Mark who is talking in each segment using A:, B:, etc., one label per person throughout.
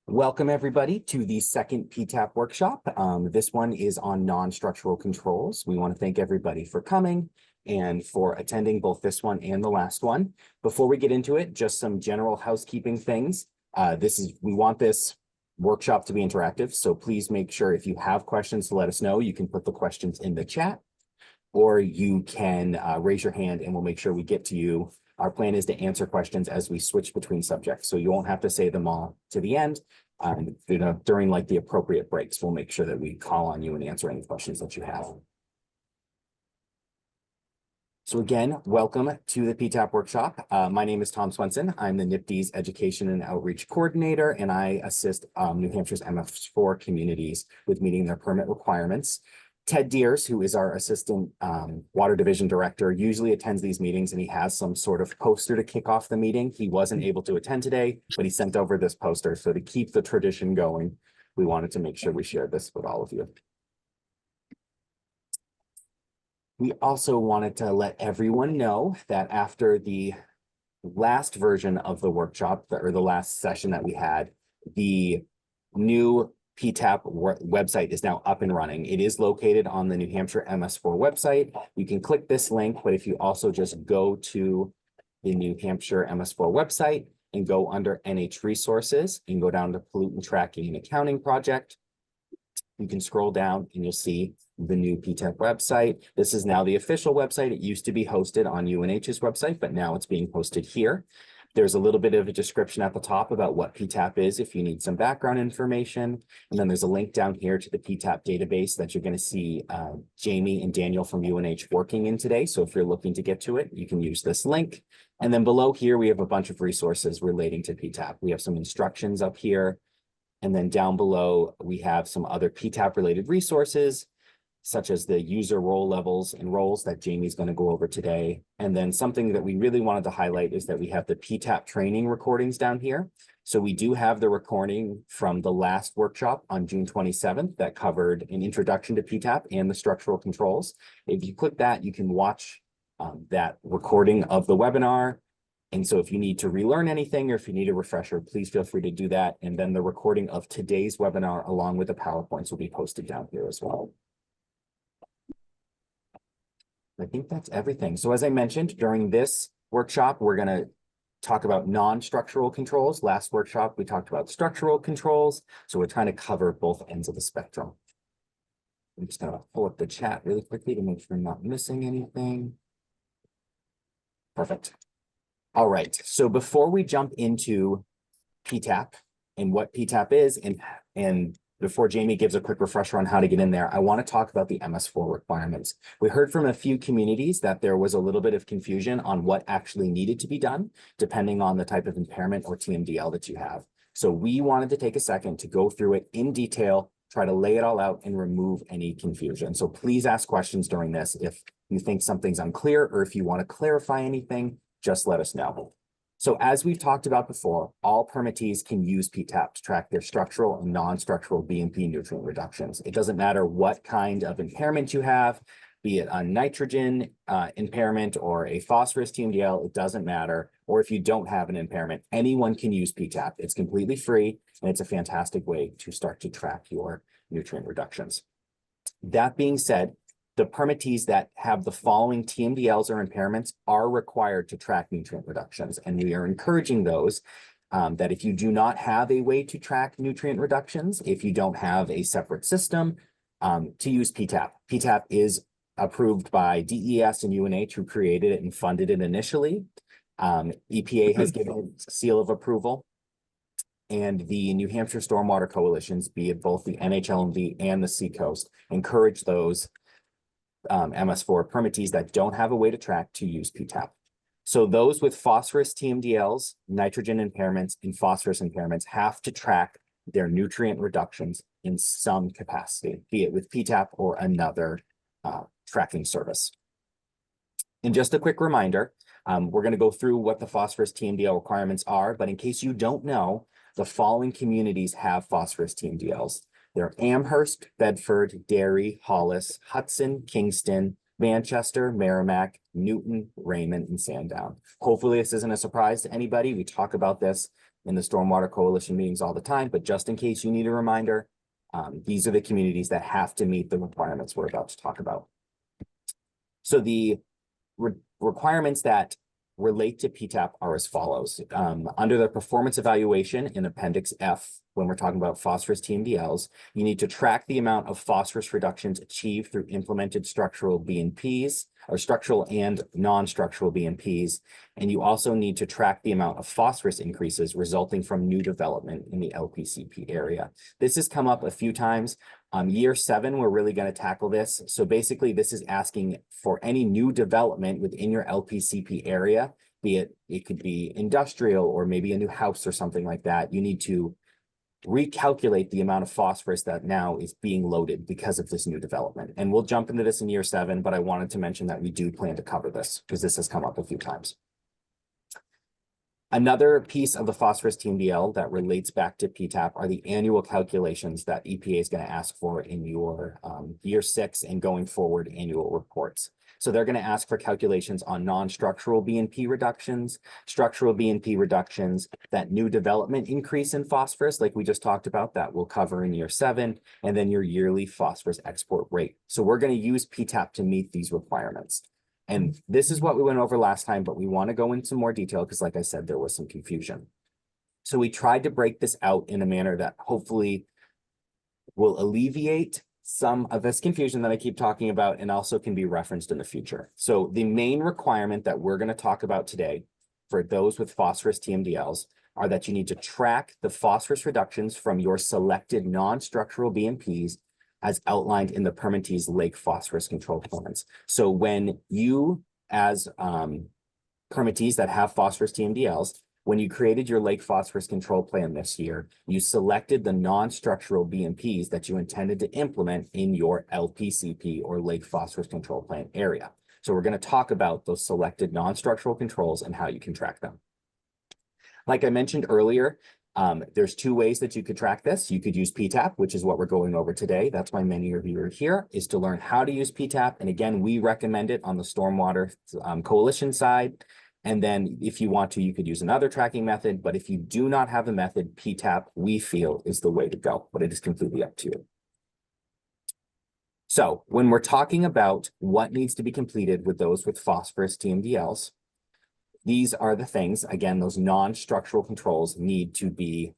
A: Welcome everybody to the second PTAP workshop. This one is on non-structural controls. We want to thank everybody for coming and for attending both this one and the last one. Before we get into it, just some general housekeeping things. We want this workshop to be interactive, so please make sure if you have questions to let us know. You can put the questions in the chat, or you can raise your hand and we'll make sure we get to you. Our plan is to answer questions as we switch between subjects, so you won't have to say them all to the end. During like the appropriate breaks, we'll make sure that we call on you and answer any questions that you have. So again, welcome to the PTAP workshop. My name is Tom Swenson. I'm the NIPD's Education and Outreach Coordinator, and I assist New Hampshire's MS4 communities with meeting their permit requirements. Ted Deers, who is our Assistant Water Division Director, usually attends these meetings, and he has some sort of poster to kick off the meeting. He wasn't able to attend today, but he sent over this poster. So to keep the tradition going, we wanted to make sure we shared this with all of you. We also wanted to let everyone know that after the last version of the workshop, or the last session that we had, the new PTAP website is now up and running. It is located on the New Hampshire MS4 website. You can click this link, but if you also just go to the New Hampshire MS4 website and go under NH Resources and go down to Pollutant Tracking and Accounting Project, you can scroll down and you'll see the new PTAP website. This is now the official website. It used to be hosted on UNH's website, but now it's being posted here. There's a little bit of a description at the top about what PTAP is if you need some background information. And then there's a link down here to the PTAP database that you're going to see Jamie and Daniel from UNH working in today. So if you're looking to get to it, you can use this link. And then below here, we have a bunch of resources relating to PTAP. We have some instructions up here. And then down below, we have some other PTAP related resources, such as the user role levels and roles that Jamie's going to go over today. And then something that we really wanted to highlight is that we have the PTAP training recordings down here. So we do have the recording from the last workshop on June 27th that covered an introduction to PTAP and the structural controls. If you click that, you can watch that recording of the webinar. And so if you need to relearn anything or if you need a refresher, please feel free to do that. And then the recording of today's webinar along with the PowerPoints will be posted down here as well. I think that's everything. So as I mentioned, during this workshop, we're going to talk about non-structural controls. Last workshop, we talked about structural controls. So we're trying to cover both ends of the spectrum. I'm just going to pull up the chat really quickly to make sure I'm not missing anything. Perfect. All right. So before we jump into PTAP and what PTAP is, and before Jamie gives a quick refresher on how to get in there, I want to talk about the MS4 requirements. We heard from a few communities that there was a little bit of confusion on what actually needed to be done, depending on the type of impairment or TMDL that you have. So we wanted to take a second to go through it in detail, try to lay it all out and remove any confusion. So please ask questions during this. If you think something's unclear or if you want to clarify anything, just let us know. So as we've talked about before, all permittees can use PTAP to track their structural and non-structural B&P nutrient reductions. It doesn't matter what kind of impairment you have, be it a nitrogen impairment or a phosphorus TMDL, it doesn't matter. Or if you don't have an impairment, anyone can use PTAP. It's completely free, and it's a fantastic way to start to track your nutrient reductions. That being said, the permittees that have the following TMDLs or impairments are required to track nutrient reductions. And we are encouraging those that if you do not have a way to track nutrient reductions, if you don't have a separate system, to use PTAP. PTAP is approved by DES and UNH, who created it and funded it initially. EPA has given it a seal of approval. And the New Hampshire Stormwater Coalitions, be it both the NHLMV and the Seacoast, encourage those MS4 permittees that don't have a way to track to use PTAP. So those with phosphorus TMDLs, nitrogen impairments, and phosphorus impairments have to track their nutrient reductions in some capacity, be it with PTAP or another tracking service. And just a quick reminder, we're going to go through what the phosphorus TMDL requirements are, but in case you don't know, the following communities have phosphorus TMDLs. They're Amherst, Bedford, Derry, Hollis, Hudson, Kingston, Manchester, Merrimack, Newton, Raymond, and Sandown. Hopefully this isn't a surprise to anybody. We talk about this in the Stormwater Coalition meetings all the time, but just in case you need a reminder, these are the communities that have to meet the requirements we're about to talk about. So the requirements that relate to PTAP are as follows. Under the performance evaluation in Appendix F, when we're talking about phosphorus TMDLs, you need to track the amount of phosphorus reductions achieved through implemented structural BNPs, or structural and non-structural BNPs. And you also need to track the amount of phosphorus increases resulting from new development in the LPCP area. This has come up a few times. Year 7, we're really going to tackle this. So basically, this is asking for any new development within your LPCP area, be it could be industrial or maybe a new house or something like that. You need to recalculate the amount of phosphorus that now is being loaded because of this new development. And we'll jump into this in year 7, but I wanted to mention that we do plan to cover this because this has come up a few times. Another piece of the phosphorus TMDL that relates back to PTAP are the annual calculations that EPA is going to ask for in your year 6 and going forward annual reports. So they're going to ask for calculations on non-structural BNP reductions, structural BNP reductions, that new development increase in phosphorus, like we just talked about, that we'll cover in year 7, and then your yearly phosphorus export rate. So we're going to use PTAP to meet these requirements. And this is what we went over last time, but we want to go into more detail because, like I said, there was some confusion. So we tried to break this out in a manner that hopefully will alleviate some of this confusion that I keep talking about and also can be referenced in the future. So the main requirement that we're going to talk about today for those with phosphorus TMDLs are that you need to track the phosphorus reductions from your selected non-structural BNPs as outlined in the permittee's lake phosphorus control plans. So when you, as permittees that have phosphorus TMDLs, when you created your lake phosphorus control plan this year, you selected the non-structural BNPs that you intended to implement in your LPCP or lake phosphorus control plan area. So we're going to talk about those selected non-structural controls and how you can track them. Like I mentioned earlier, there's 2 ways that you could track this. You could use PTAP, which is what we're going over today. That's why many of you are here, is to learn how to use PTAP. And again, we recommend it on the Stormwater Coalition side. And then if you want to, you could use another tracking method. But if you do not have a method, PTAP, we feel, is the way to go. But it is completely up to you. So when we're talking about what needs to be completed with those with phosphorus TMDLs, these are the things, again, those non-structural controls need to be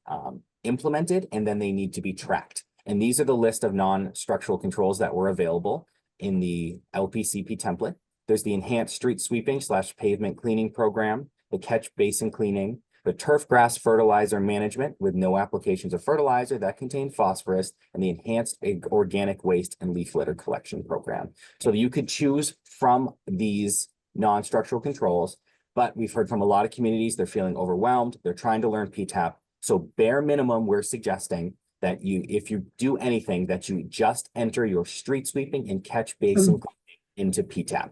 A: implemented, and then they need to be tracked. And these are the list of non-structural controls that were available in the LPCP template. There's the enhanced street sweeping / pavement cleaning program, the catch basin cleaning, the turf grass fertilizer management with no applications of fertilizer that contain phosphorus, and the enhanced organic waste and leaf litter collection program. So you could choose from these non-structural controls. But we've heard from a lot of communities, they're feeling overwhelmed. They're trying to learn PTAP. So bare minimum, we're suggesting that if you do anything, that you just enter your street sweeping and catch basin into PTAP.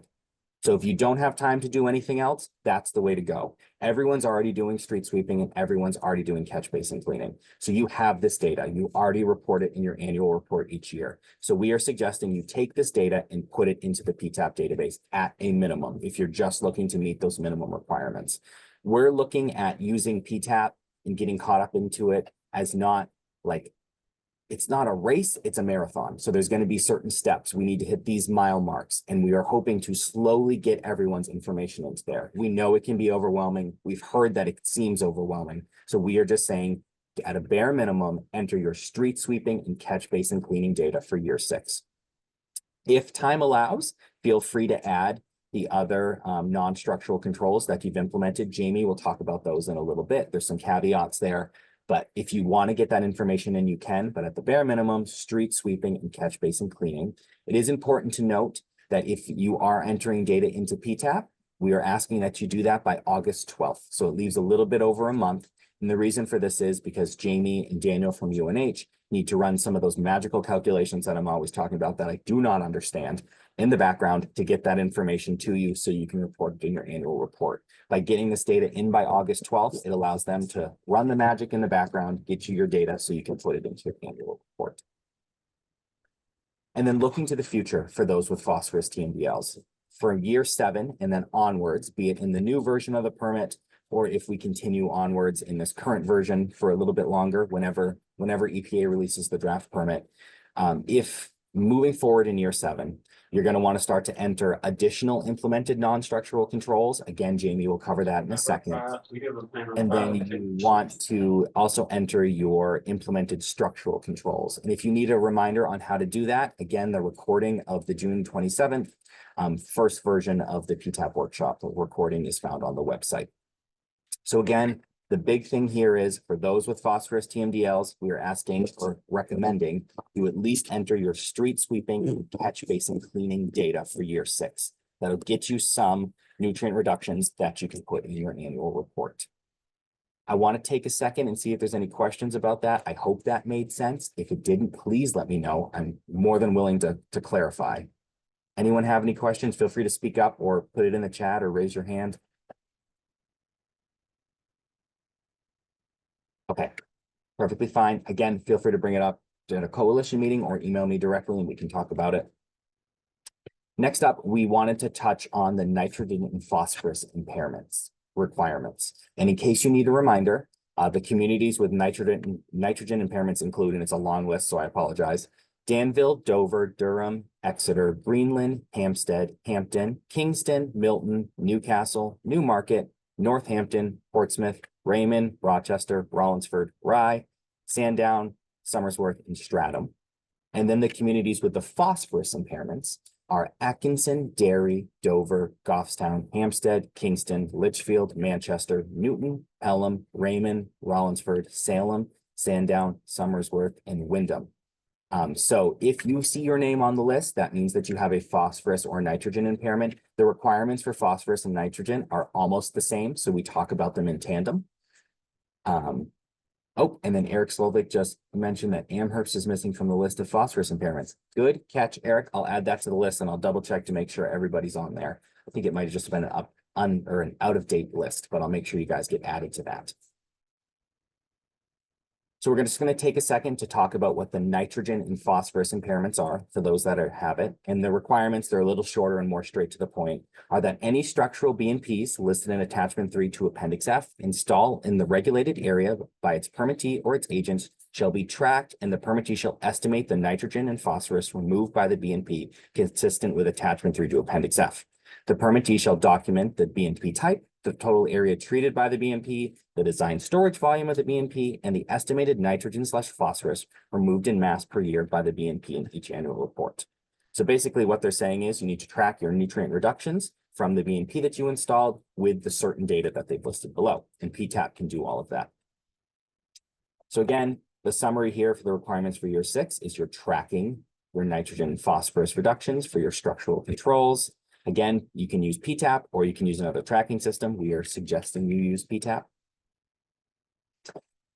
A: So if you don't have time to do anything else, that's the way to go. Everyone's already doing street sweeping and everyone's already doing catch basin cleaning. So you have this data. You already report it in your annual report each year. So we are suggesting you take this data and put it into the PTAP database at a minimum if you're just looking to meet those minimum requirements. We're looking at using PTAP and getting caught up into it as not like, it's not a race, it's a marathon. So there's going to be certain steps. We need to hit these mile marks, and we are hoping to slowly get everyone's information into there. We know it can be overwhelming. We've heard that it seems overwhelming. So we are just saying, at a bare minimum, enter your street sweeping and catch basin cleaning data for year 6. If time allows, feel free to add the other non-structural controls that you've implemented. Jamie will talk about those in a little bit. There's some caveats there. But if you want to get that information in, you can. But at the bare minimum, street sweeping and catch basin cleaning. It is important to note that if you are entering data into PTAP, we are asking that you do that by August 12th. So it leaves a little bit over a month. And the reason for this is because Jamie and Daniel from UNH need to run some of those magical calculations that I'm always talking about that I do not understand in the background to get that information to you so you can report it in your annual report. By getting this data in by August 12th, it allows them to run the magic in the background, get you your data so you can put it into your annual report. And then looking to the future for those with phosphorus TMDLs. For year 7 and then onwards, be it in the new version of the permit, or if we continue onwards in this current version for a little bit longer, whenever EPA releases the draft permit. If moving forward in year 7, you're going to want to start to enter additional implemented non-structural controls. Again, Jamie will cover that in a second. And then you want to also enter your implemented structural controls. And if you need a reminder on how to do that, again, the recording of the June 27th first version of the PTAP workshop, the recording is found on the website. So again, the big thing here is for those with phosphorus TMDLs, we are asking or recommending you at least enter your street sweeping and catch basin cleaning data for year 6. That'll get you some nutrient reductions that you can put in your annual report. I want to take a second and see if there's any questions about that. I hope that made sense. If it didn't, please let me know. I'm more than willing to clarify. Anyone have any questions? Feel free to speak up or put it in the chat or raise your hand. Okay, perfectly fine. Again, feel free to bring it up in a coalition meeting or email me directly and we can talk about it. Next up, we wanted to touch on the nitrogen and phosphorus impairments requirements. And in case you need a reminder, the communities with nitrogen impairments include, and it's a long list, so I apologize, Danville, Dover, Durham, Exeter, Greenland, Hampstead, Hampton, Kingston, Milton, Newcastle, Newmarket, Northampton, Portsmouth, Raymond, Rochester, Rollinsford, Rye, Sandown, Somersworth, and Stratham. And then the communities with the phosphorus impairments are Atkinson, Derry, Dover, Goffstown, Hampstead, Kingston, Litchfield, Manchester, Newton, Pelham, Raymond, Rollinsford, Salem, Sandown, Somersworth, and Windham. So if you see your name on the list, that means that you have a phosphorus or nitrogen impairment. The requirements for phosphorus and nitrogen are almost the same, so we talk about them in tandem. Oh, and then Eric Slovic just mentioned that Amherst is missing from the list of phosphorus impairments. Good catch, Eric. I'll add that to the list and I'll double check to make sure everybody's on there. I think it might have just been an out of date list, but I'll make sure you guys get added to that. So we're just going to take a second to talk about what the nitrogen and phosphorus impairments are for those that have it. And the requirements, they're a little shorter and more straight to the point, are that any structural BMPs listed in attachment 3 to Appendix F installed in the regulated area by its permittee or its agents shall be tracked, and the permittee shall estimate the nitrogen and phosphorus removed by the BMP consistent with attachment 3 to Appendix F. The permittee shall document the BMP type, the total area treated by the BMP, the design storage volume of the BMP, and the estimated nitrogen/phosphorus removed in mass per year by the BMP in each annual report. So basically what they're saying is you need to track your nutrient reductions from the BMP that you installed with the certain data that they've listed below, and PTAP can do all of that. So again, the summary here for the requirements for year 6 is you're tracking your nitrogen and phosphorus reductions for your structural controls. Again, you can use PTAP or you can use another tracking system. We are suggesting you use PTAP.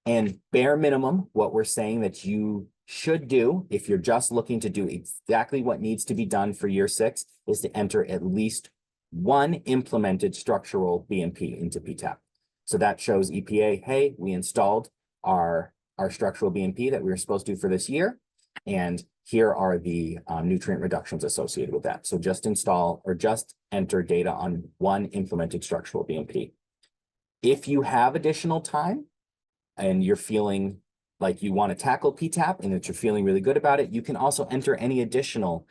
A: And bare minimum, what we're saying that you should do if you're just looking to do exactly what needs to be done for year 6 is to enter at least one implemented structural BMP into PTAP. So that shows EPA, hey, we installed our structural BMP that we were supposed to do for this year. And here are the nutrient reductions associated with that. So just install or just enter data on one implemented structural BMP. If you have additional time and you're feeling like you want to tackle PTAP and that you're feeling really good about it, you can also enter any additional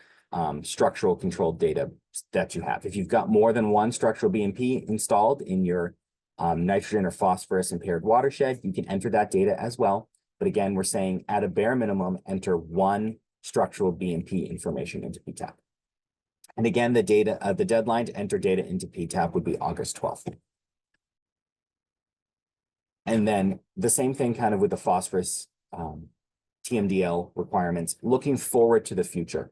A: structural controlled data that you have. If you've got more than one structural BMP installed in your nitrogen or phosphorus impaired watershed, you can enter that data as well. But again, we're saying at a bare minimum, enter one structural BMP information into PTAP. And again, the deadline to enter data into PTAP would be August 12th. And then the same thing kind of with the phosphorus TMDL requirements, looking forward to the future.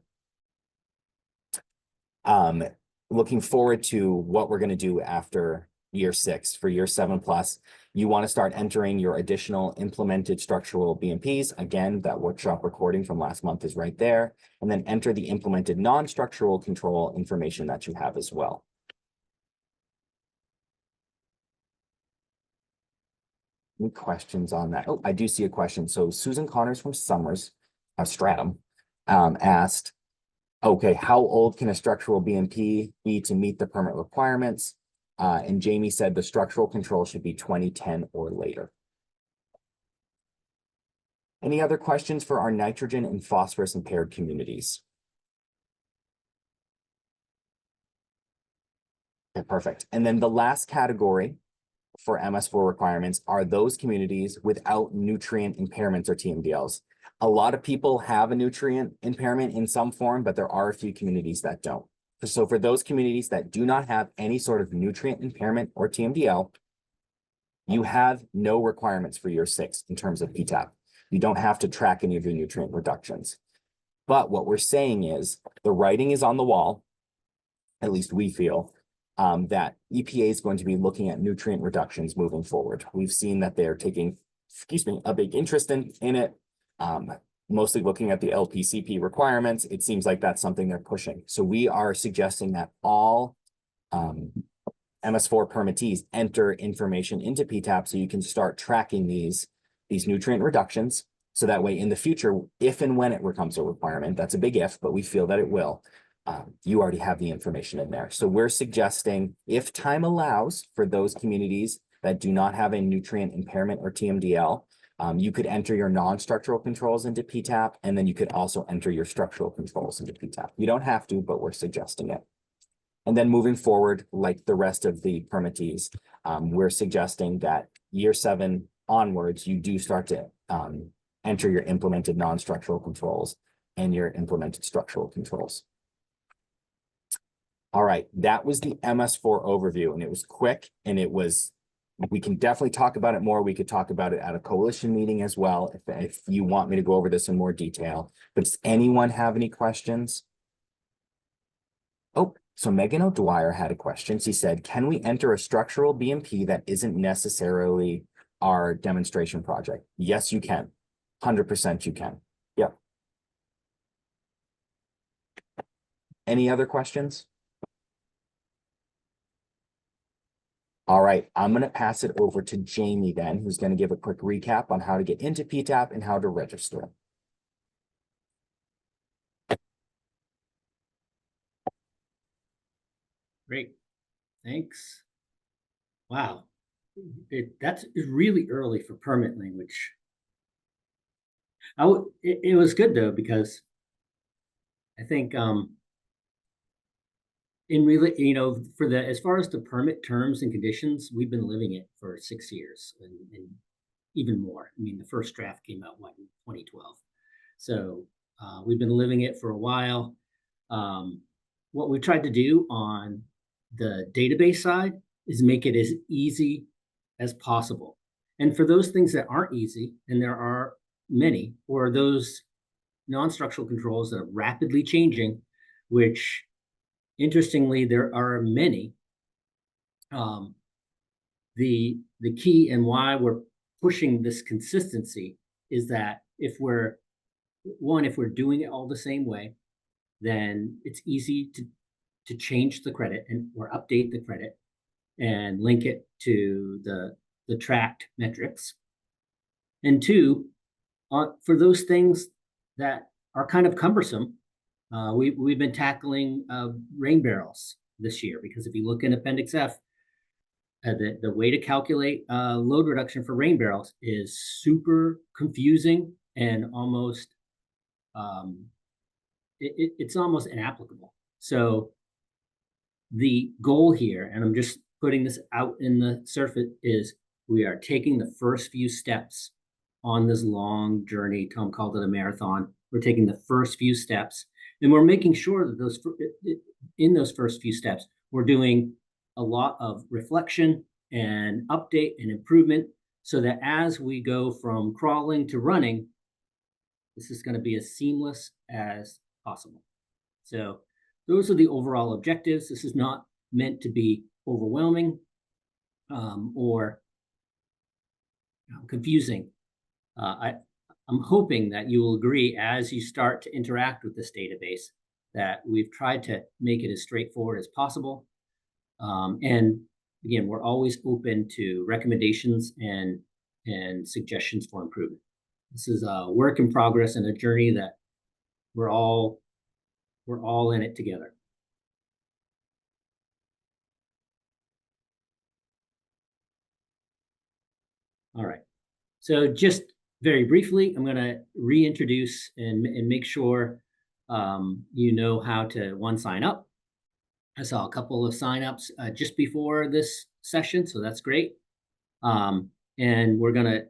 A: Looking forward to what we're going to do after year 6 for year 7+. You want to start entering your additional implemented structural BMPs. Again, that workshop recording from last month is right there. And then enter the implemented non-structural control information that you have as well. Any questions on that? Oh, I do see a question. So Susan Connors from Stratham asked, Okay, how old can a structural BMP be to meet the permit requirements? And Jamie said the structural control should be 2010 or later. Any other questions for our nitrogen and phosphorus impaired communities? Okay, perfect. And then the last category for MS4 requirements are those communities without nutrient impairments or TMDLs. A lot of people have a nutrient impairment in some form, but there are a few communities that don't. So for those communities that do not have any sort of nutrient impairment or TMDL, you have no requirements for year 6 in terms of PTAP. You don't have to track any of your nutrient reductions. But what we're saying is the writing is on the wall, at least we feel, that EPA is going to be looking at nutrient reductions moving forward. We've seen that they're taking, a big interest in it, mostly looking at the LPCP requirements. It seems like that's something they're pushing. So we are suggesting that all MS4 permittees enter information into PTAP so you can start tracking these nutrient reductions. So that way in the future, if and when it becomes a requirement, that's a big if, but we feel that it will, you already have the information in there. So we're suggesting, if time allows, for those communities that do not have a nutrient impairment or TMDL, you could enter your non-structural controls into PTAP, and then you could also enter your structural controls into PTAP. You don't have to, but we're suggesting it. And then moving forward, like the rest of the permittees, we're suggesting that year 7 onwards, you do start to enter your implemented non-structural controls and your implemented structural controls. All right, that was the MS4 overview, and it was quick, and we can definitely talk about it more. We could talk about it at a coalition meeting as well, if you want me to go over this in more detail. But does anyone have any questions? Oh, so Megan O'Dwyer had a question. She said, can we enter a structural BMP that isn't necessarily our demonstration project? Yes, you can. 100% you can. Yep. Any other questions? All right, I'm going to pass it over to Jamie then, who's going to give a quick recap on how to get into PTAP and how to register.
B: Great, thanks. Wow, that's really early for permit language. It was good though, because I think as far as the permit terms and conditions, we've been living it for 6 years and even more. I mean, the first draft came out in 2012, so we've been living it for a while. What we tried to do on the database side is make it as easy as possible. And for those things that aren't easy, and there are many, or those non-structural controls that are rapidly changing, which interestingly, there are many. The key and why we're pushing this consistency is that if we're doing it all the same way, then it's easy to change the credit or update the credit and link it to the tracked metrics. And 2, for those things that are kind of cumbersome, we've been tackling rain barrels this year, because if you look in Appendix F, the way to calculate load reduction for rain barrels is super confusing and almost it's almost inapplicable. So the goal here, and I'm just putting this out in the surface, is we are taking the first few steps on this long journey. Tom called it a marathon. We're taking the first few steps, and we're making sure that in those first few steps, we're doing a lot of reflection and update and improvement, so that as we go from crawling to running, this is going to be as seamless as possible. So those are the overall objectives. This is not meant to be overwhelming or confusing. I'm hoping that you will agree, as you start to interact with this database, that we've tried to make it as straightforward as possible. And again, we're always open to recommendations and suggestions for improvement. This is a work in progress and a journey that we're all We're all in it together. All right. So just very briefly, I'm going to reintroduce and make sure you know how to sign up. I saw a couple of signups just before this session, so that's great. And we're going to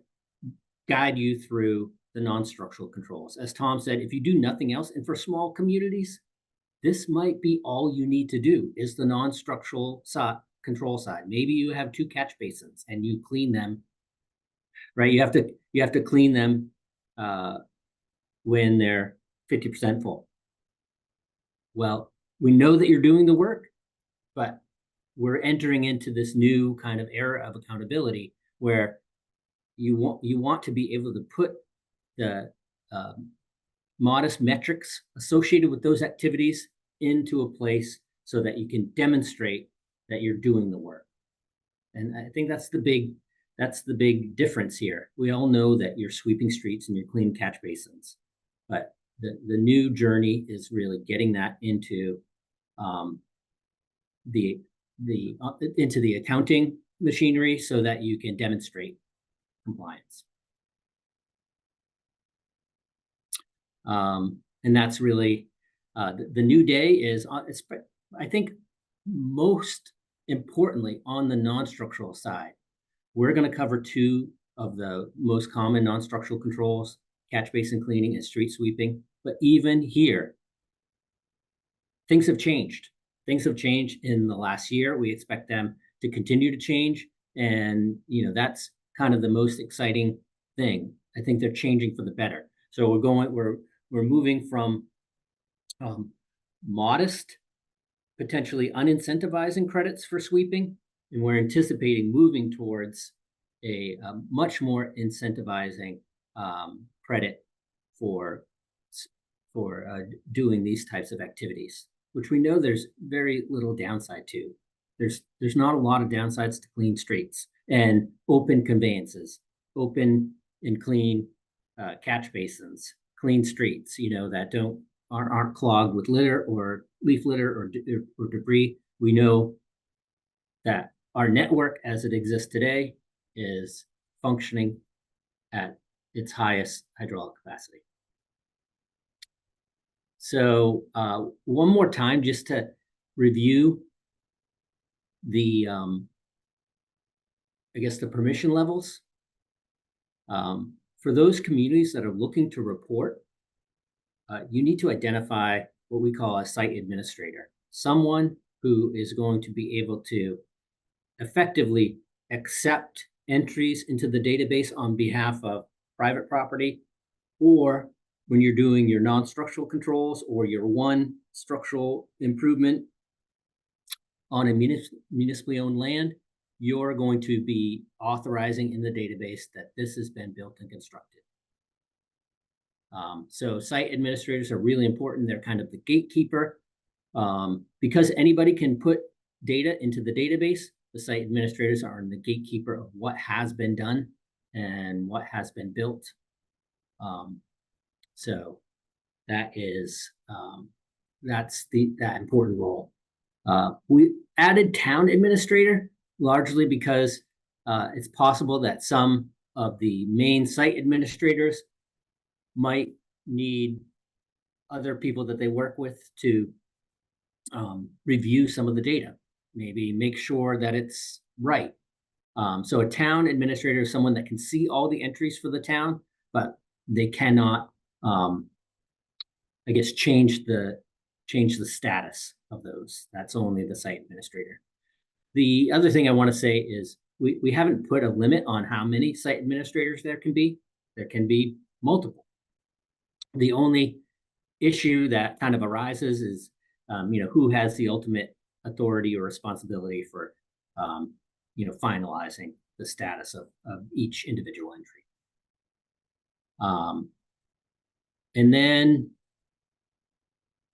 B: guide you through the non-structural controls. As Tom said, if you do nothing else, and for small communities, this might be all you need to do is the non-structural control side. Maybe you have 2 catch basins and you clean them, right? You have to clean them when they're 50% full. Well, we know that you're doing the work, but we're entering into this new kind of era of accountability where you want to be able to put the modest metrics associated with those activities into a place so that you can demonstrate that you're doing the work. And I think that's the big difference here. We all know that you're sweeping streets and you're cleaning catch basins, but the new journey is really getting that into into the accounting machinery so that you can demonstrate compliance. And that's really the new day is I think most importantly on the non-structural side. We're going to cover 2 of the most common non-structural controls, catch basin cleaning and street sweeping. But even here, things have changed. Things have changed in the last year. We expect them to continue to change. And, that's kind of the most exciting thing. I think they're changing for the better. So we're moving from modest, potentially unincentivizing credits for sweeping, and we're anticipating moving towards a much more incentivizing credit for doing these types of activities, which we know there's very little downside to. There's not a lot of downsides to clean streets and open conveyances, open and clean catch basins, clean streets, that aren't clogged with litter or leaf litter or debris. We know that our network as it exists today is functioning at its highest hydraulic capacity. So one more time, just to review the, I guess the permission levels. For those communities that are looking to report, you need to identify what we call a site administrator, someone who is going to be able to effectively accept entries into the database on behalf of private property, or when you're doing your non-structural controls or your one structural improvement on a municipally owned land, you're going to be authorizing in the database that this has been built and constructed. So site administrators are really important. They're kind of the gatekeeper. Because anybody can put data into the database, the site administrators are the gatekeeper of what has been done and what has been built. So that is that's that important role. We added town administrator largely because it's possible that some of the main site administrators might need other people that they work with to review some of the data, maybe make sure that it's right. So a town administrator is someone that can see all the entries for the town, but they cannot, I guess, change the status of those. That's only the site administrator. The other thing I want to say is we haven't put a limit on how many site administrators there can be. There can be multiple. The only issue that kind of arises is, who has the ultimate authority or responsibility for, finalizing the status of each individual entry. And then,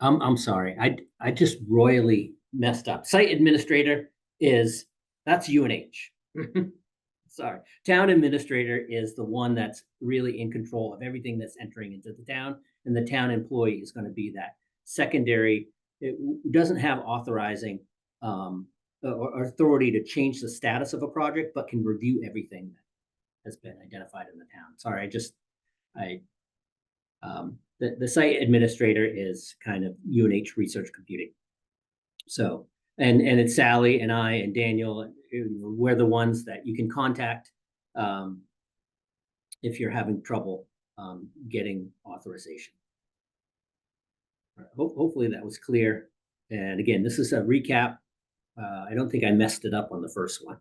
B: I'm sorry, I just royally messed up. Site administrator that's UNH. Sorry, town administrator is the one that's really in control of everything that's entering into the town, and the town employee is going to be that secondary, it doesn't have authorizing or authority to change the status of a project, but can review everything that has been identified in the town. Sorry, the site administrator is kind of UNH Research Computing. So, and it's Sally and I and Daniel, we're the ones that you can contact if you're having trouble getting authorization. Hopefully that was clear. And again, this is a recap. I don't think I messed it up on the first one.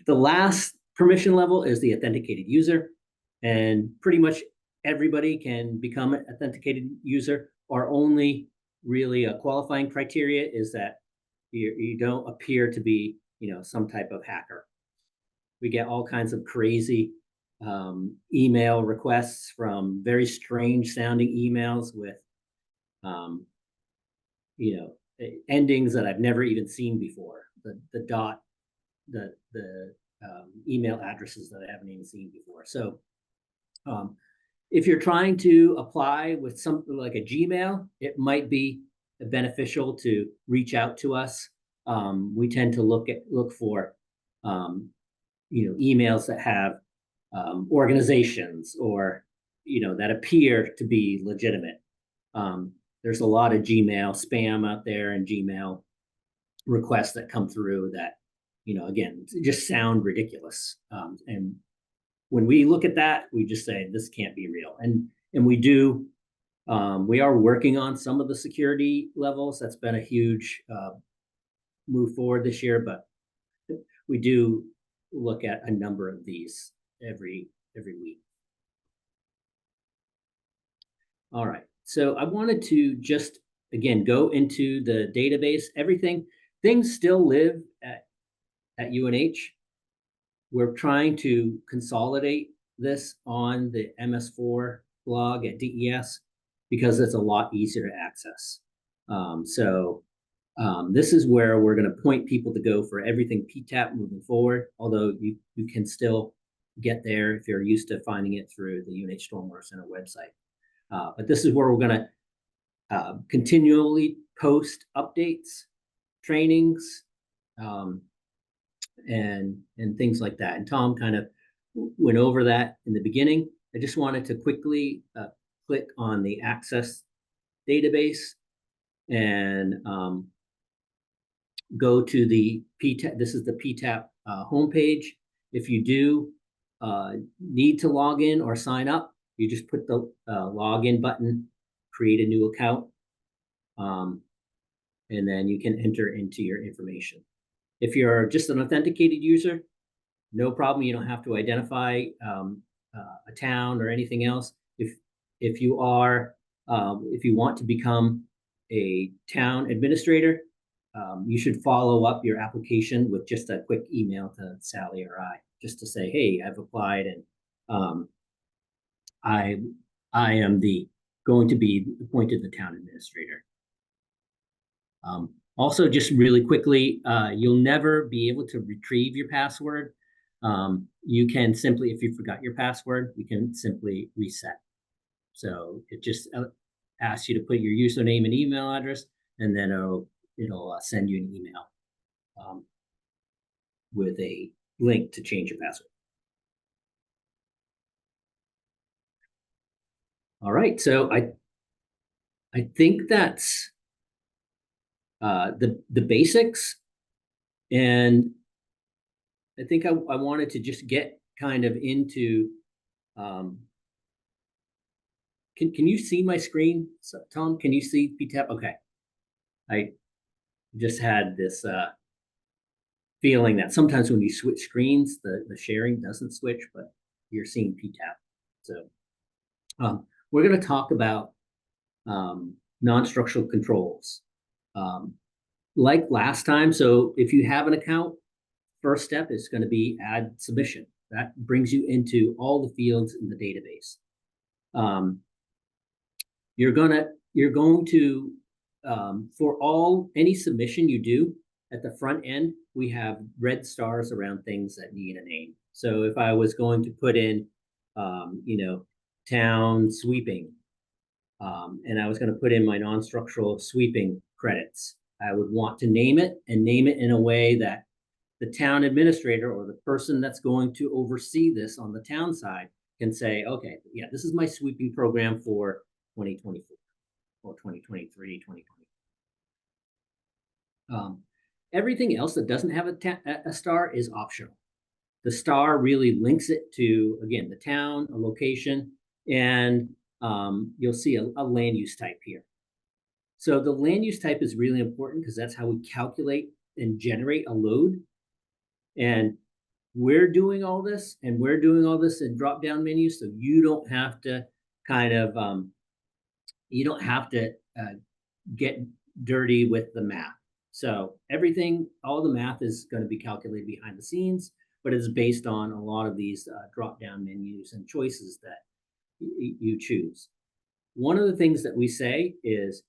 B: The last permission level is the authenticated user, and pretty much everybody can become an authenticated user. Our only really a qualifying criteria is that you don't appear to be, some type of hacker. We get all kinds of crazy email requests from very strange sounding emails with, endings that I've never even seen before. The email addresses that I haven't even seen before. So if you're trying to apply with something like a Gmail, it might be beneficial to reach out to us. We tend to look for emails that have organizations or that appear to be legitimate. There's a lot of Gmail spam out there and Gmail requests that come through that again just sound ridiculous. And when we look at that, we just say this can't be real. And we are working on some of the security levels. That's been a huge move forward this year, but we do look at a number of these every week. All right, so I wanted to just again go into the database. Things still live at UNH. We're trying to consolidate this on the MS4 blog at DES because it's a lot easier to access. This is where we're going to point people to go for everything PTAP moving forward, although you can still get there if you're used to finding it through the UNH Stormwater Center website. But this is where we're going to continually post updates, trainings, and things like that. And Tom kind of went over that in the beginning. I just wanted to quickly click on the Access database and go to the PTAP. This is the PTAP homepage. If you do need to log in or sign up, you just put the login button, create a new account, and then you can enter into your information. If you're just an authenticated user, no problem. You don't have to identify a town or anything else. If you want to become a town administrator, you should follow up your application with just a quick email to Sally or I, just to say, hey, I've applied and I am going to be appointed the town administrator. Also, just really quickly, you'll never be able to retrieve your password. You can simply, if you forgot your password, you can simply reset. So it just asks you to put your username and email address, and then it'll send you an email with a link to change your password. All right, so I think that's the basics, and I think I wanted to just get kind of into. Can you see my screen, Tom? Can you see PTAP? Okay, I just had this feeling that sometimes when you switch screens, the sharing doesn't switch, but you're seeing PTAP. So we're going to talk about non-structural controls. Like last time, so if you have an account, first step is going to be add submission. That brings you into all the fields in the database. You're going to for any submission you do at the front end, we have red stars around things that need a name. So if I was going to put in, town sweeping, And I was going to put in my non-structural sweeping credits. I would want to name it and name it in a way that the town administrator or the person that's going to oversee this on the town side can say, okay, yeah, this is my sweeping program for 2024 or 2023, 2020. Everything else that doesn't have a star is optional. The star really links it to, again, the town, a location, and you'll see a land use type here. So the land use type is really important because that's how we calculate and generate a load. And we're doing all this, and we're doing all this in drop-down menus, so you don't have to kind of get dirty with the math. So everything, all the math is going to be calculated behind the scenes, but it's based on a lot of these drop-down menus and choices that you choose. One of the things that we say is,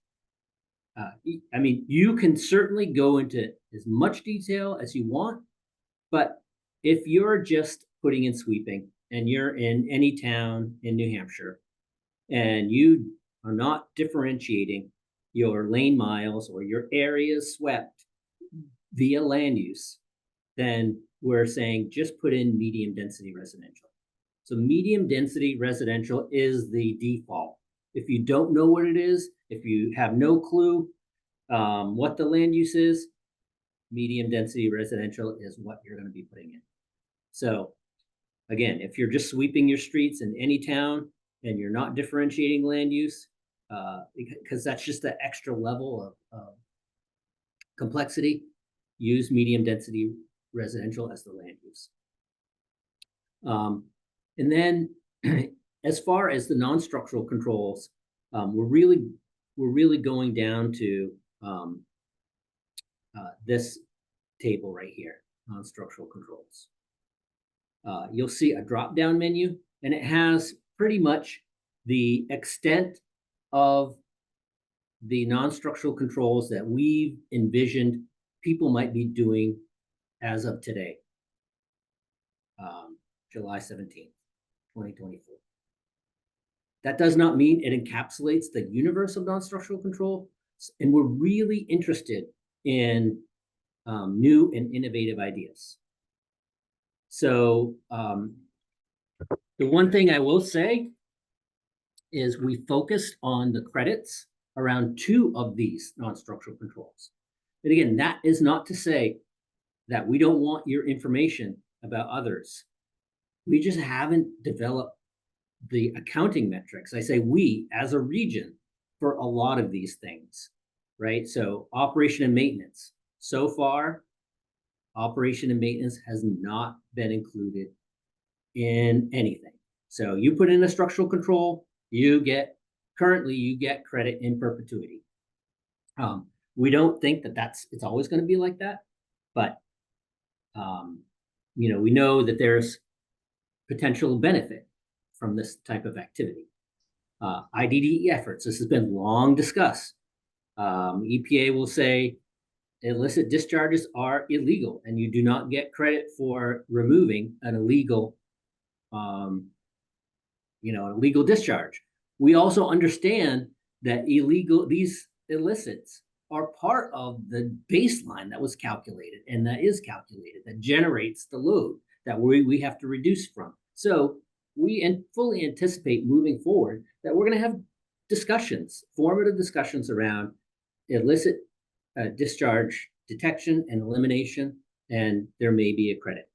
B: I mean, you can certainly go into as much detail as you want, but if you're just putting in sweeping and you're in any town in New Hampshire and you are not differentiating your lane miles or your areas swept via land use, then we're saying just put in medium density residential. So medium density residential is the default. If you don't know what it is, if you have no clue what the land use is, medium density residential is what you're going to be putting in. So again, if you're just sweeping your streets in any town and you're not differentiating land use, because that's just the extra level of complexity, use medium density residential as the land use. And then as far as the non-structural controls, we're really going down to this table right here, non-structural controls. You'll see a drop-down menu, and it has pretty much the extent of the non-structural controls that we've envisioned people might be doing as of today, July 17th, 2024. That does not mean it encapsulates the universe of non-structural control, and we're really interested in new and innovative ideas. So the one thing I will say is we focused on the credits around 2 of these non-structural controls. And again, that is not to say that we don't want your information about others. We just haven't developed the accounting metrics. I say we as a region for a lot of these things, right? So operation and maintenance. So far, operation and maintenance has not been included in anything. So you put in a structural control, currently you get credit in perpetuity. We don't think that it's always going to be like that, but we know that there's potential benefit from this type of activity. IDDE efforts, this has been long discussed. EPA will say illicit discharges are illegal and you do not get credit for removing an illegal illegal discharge. We also understand that these illicits are part of the baseline that was calculated and that is calculated, that generates the load that we have to reduce from. So we fully anticipate moving forward that we're going to have discussions, formative discussions around illicit discharge detection and elimination, and there may be a credit.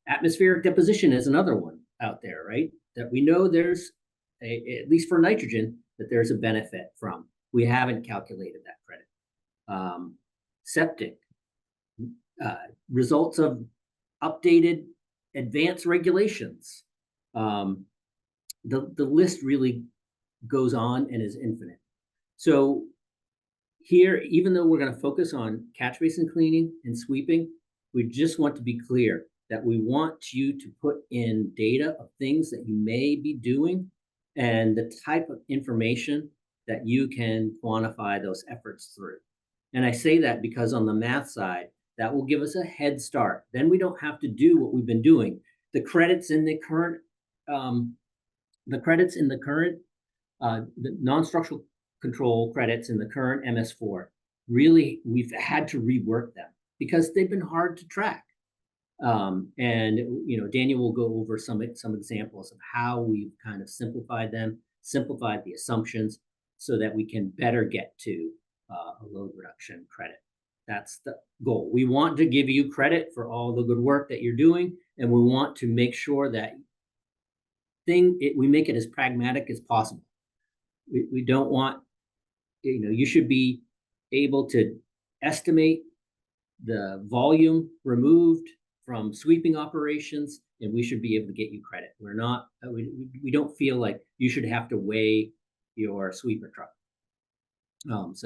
B: Atmospheric deposition is another one out there, right? That we know there's, at least for nitrogen, that there's a benefit from. We haven't calculated that credit. Septic, results of updated advanced regulations. The list really goes on and is infinite. So here, even though we're going to focus on catch basin cleaning and sweeping, we just want to be clear that we want you to put in data of things that you may be doing and the type of information that you can quantify those efforts through. And I say that because on the math side, that will give us a head start. Then we don't have to do what we've been doing. The credits in the current the non-structural control credits in the current MS4, really, we've had to rework them because they've been hard to track. And Daniel will go over some examples of how we've kind of simplified them, simplified the assumptions, so that we can better get to a load reduction credit. That's the goal. We want to give you credit for all the good work that you're doing, and we want to make sure that we make it as pragmatic as possible. We don't want, you should be able to estimate the volume removed from sweeping operations, and we should be able to get you credit. We're not, we don't feel like you should have to weigh your sweeper truck. This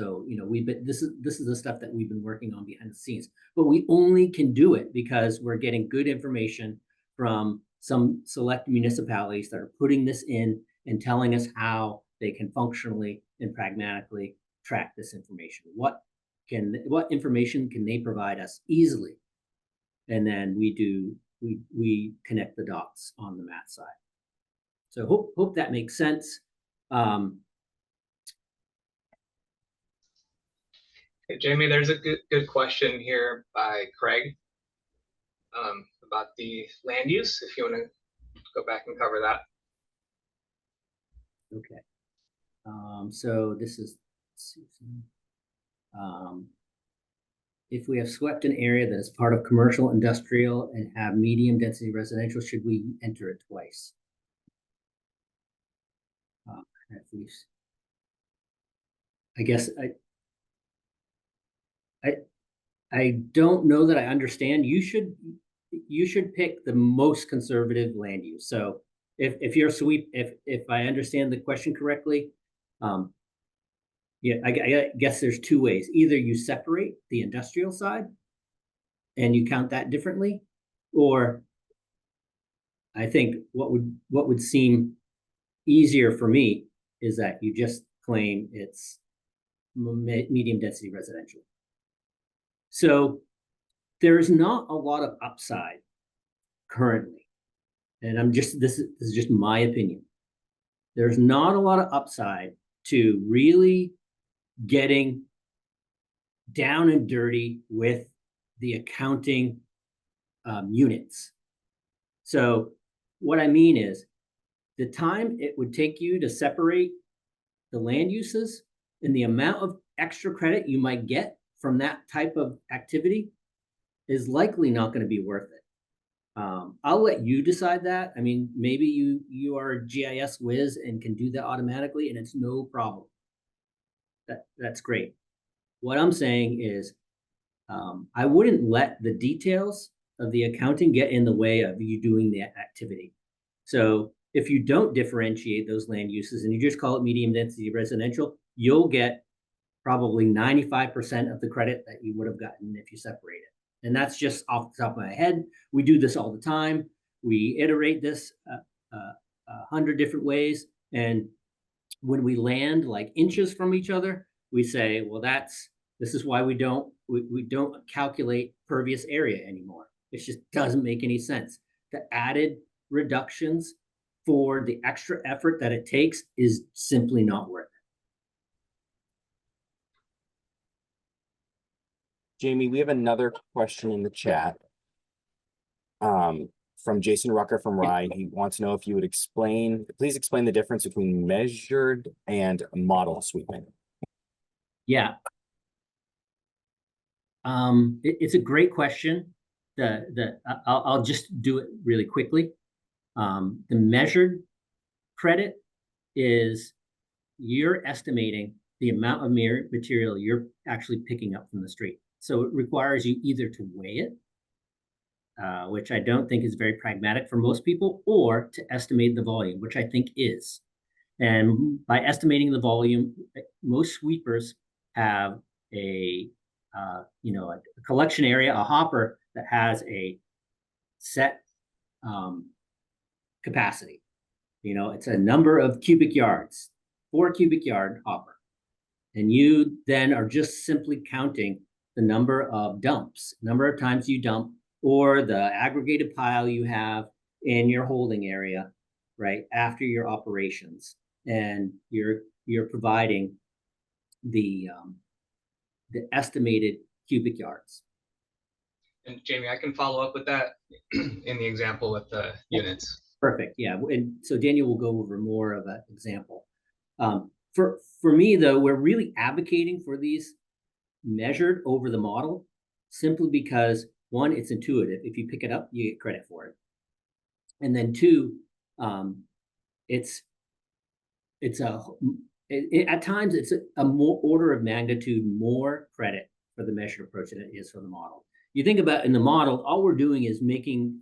B: is the stuff that we've been working on behind the scenes, but we only can do it because we're getting good information from some select municipalities that are putting this in and telling us how they can functionally and pragmatically track this information. What information can they provide us easily? And then we connect the dots on the math side. So hope that makes sense.
C: Hey, Jamie, there's a good question here by Craig about the land use, if you want to go back and cover that.
B: Okay. So this is, if we have swept an area that is part of commercial, industrial, and have medium density residential, should we enter it twice? I guess I don't know that I understand. You should pick the most conservative land use. So if you're if I understand the question correctly, yeah, I guess there's two ways. Either you separate the industrial side and you count that differently, or I think what would seem easier for me is that you just claim it's medium density residential. So there's not a lot of upside currently, and this is just my opinion. There's not a lot of upside to really getting down and dirty with the accounting units. So what I mean is the time it would take you to separate the land uses and the amount of extra credit you might get from that type of activity is likely not going to be worth it. I'll let you decide that. I mean, maybe you are a GIS whiz and can do that automatically, and it's no problem. That's great. What I'm saying is I wouldn't let the details of the accounting get in the way of you doing the activity. So if you don't differentiate those land uses and you just call it medium density residential, you'll get probably 95% of the credit that you would have gotten if you separate it. And that's just off the top of my head. We do this all the time. We iterate this 100 different ways. And when we land like inches from each other, we say, well, this is why we don't calculate pervious area anymore. It just doesn't make any sense. The added reductions for the extra effort that it takes is simply not worth it.
A: Jamie, we have another question in the chat from Jason Rucker from Rye. He wants to know if you would please explain the difference between measured and model sweeping.
B: Yeah. It's a great question. I'll just do it really quickly. The measured credit is you're estimating the amount of material you're actually picking up from the street. So it requires you either to weigh it, which I don't think is very pragmatic for most people, or to estimate the volume, which I think is. And by estimating the volume, most sweepers have a collection area, a hopper that has a set capacity. It's a number of cubic yards, 4 cubic yard hopper. And you then are just simply counting the number of dumps, number of times you dump, or the aggregated pile you have in your holding area, right, after your operations. and you're providing the estimated cubic yards.
C: And Jamie, I can follow up with that in the example with the units.
B: Perfect. Yeah. And so Daniel will go over more of an example. For me, though, we're really advocating for these measured over the model simply because, one, it's intuitive. If you pick it up, you get credit for it. And then two, at times it's a more order of magnitude more credit for the measured approach than it is for the model. You think about in the model, all we're doing is making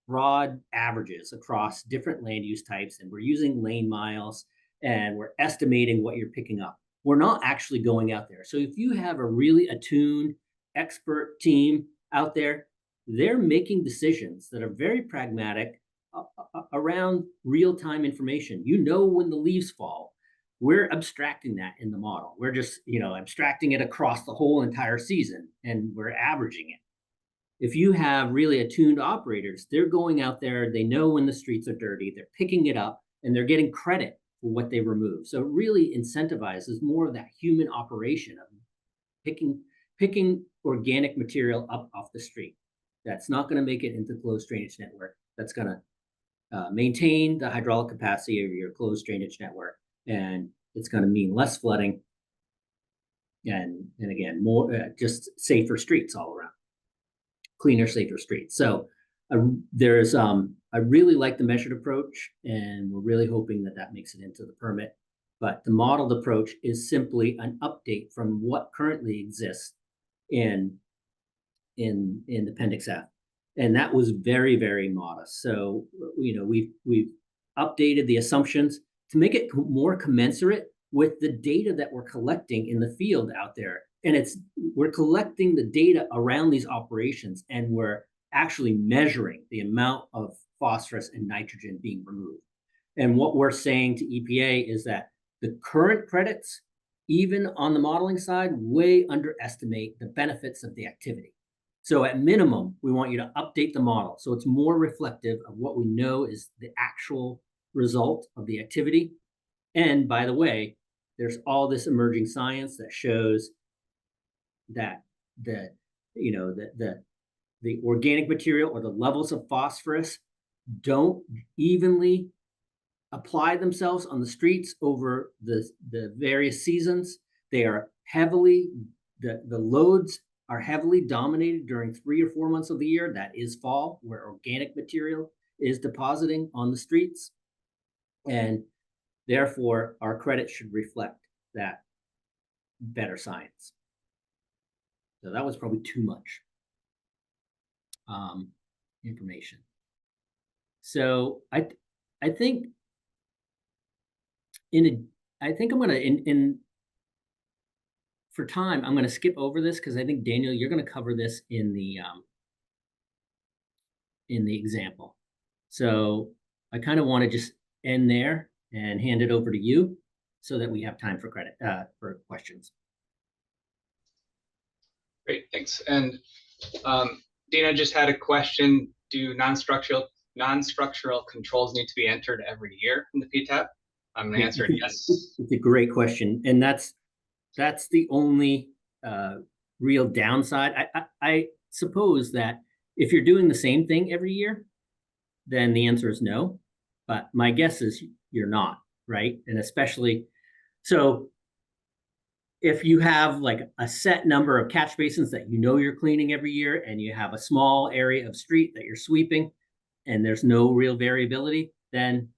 B: broad averages across different land use types, and we're using lane miles, and we're estimating what you're picking up. We're not actually going out there. So if you have a really attuned expert team out there, they're making decisions that are very pragmatic around real-time information. You know when the leaves fall. We're abstracting that in the model. We're just, abstracting it across the whole entire season, and we're averaging it. If you have really attuned operators, they're going out there, they know when the streets are dirty, they're picking it up, and they're getting credit for what they remove. So it really incentivizes more of that human operation of picking organic material up off the street. That's not going to make it into the closed drainage network. That's going to maintain the hydraulic capacity of your closed drainage network, and it's going to mean less flooding and again, more just safer streets all around, cleaner, safer streets. So I really like the measured approach, and we're really hoping that makes it into the permit. But the modeled approach is simply an update from what currently exists in Appendix F. And that was very, very modest. So, we've updated the assumptions to make it more commensurate with the data that we're collecting in the field out there. And we're collecting the data around these operations, and we're actually measuring the amount of phosphorus and nitrogen being removed. And what we're saying to EPA is that the current credits, even on the modeling side, way underestimate the benefits of the activity. So at minimum, we want you to update the model so it's more reflective of what we know is the actual result of the activity. And by the way, there's all this emerging science that shows that the organic material or the levels of phosphorus don't evenly apply themselves on the streets over the various seasons. They are the loads are heavily dominated during 3 or 4 months of the year. That is fall, where organic material is depositing on the streets. And therefore, our credit should reflect that better science. So that was probably too much information. So I think I'm gonna for time, I'm gonna skip over this because I think Daniel, you're gonna cover this in the example. So I kind of want to just end there and hand it over to you so that we have time for questions.
C: Great, thanks. And Dina just had a question. Do non-structural controls need to be entered every year in the PTAP? I'm going to answer it yes.
B: It's a great question. And that's the only real downside. I suppose that if you're doing the same thing every year, then the answer is no. But my guess is you're not, right? And especially, so if you have like a set number of catch basins that you're cleaning every year, and you have a small area of street that you're sweeping, and there's no real variability, then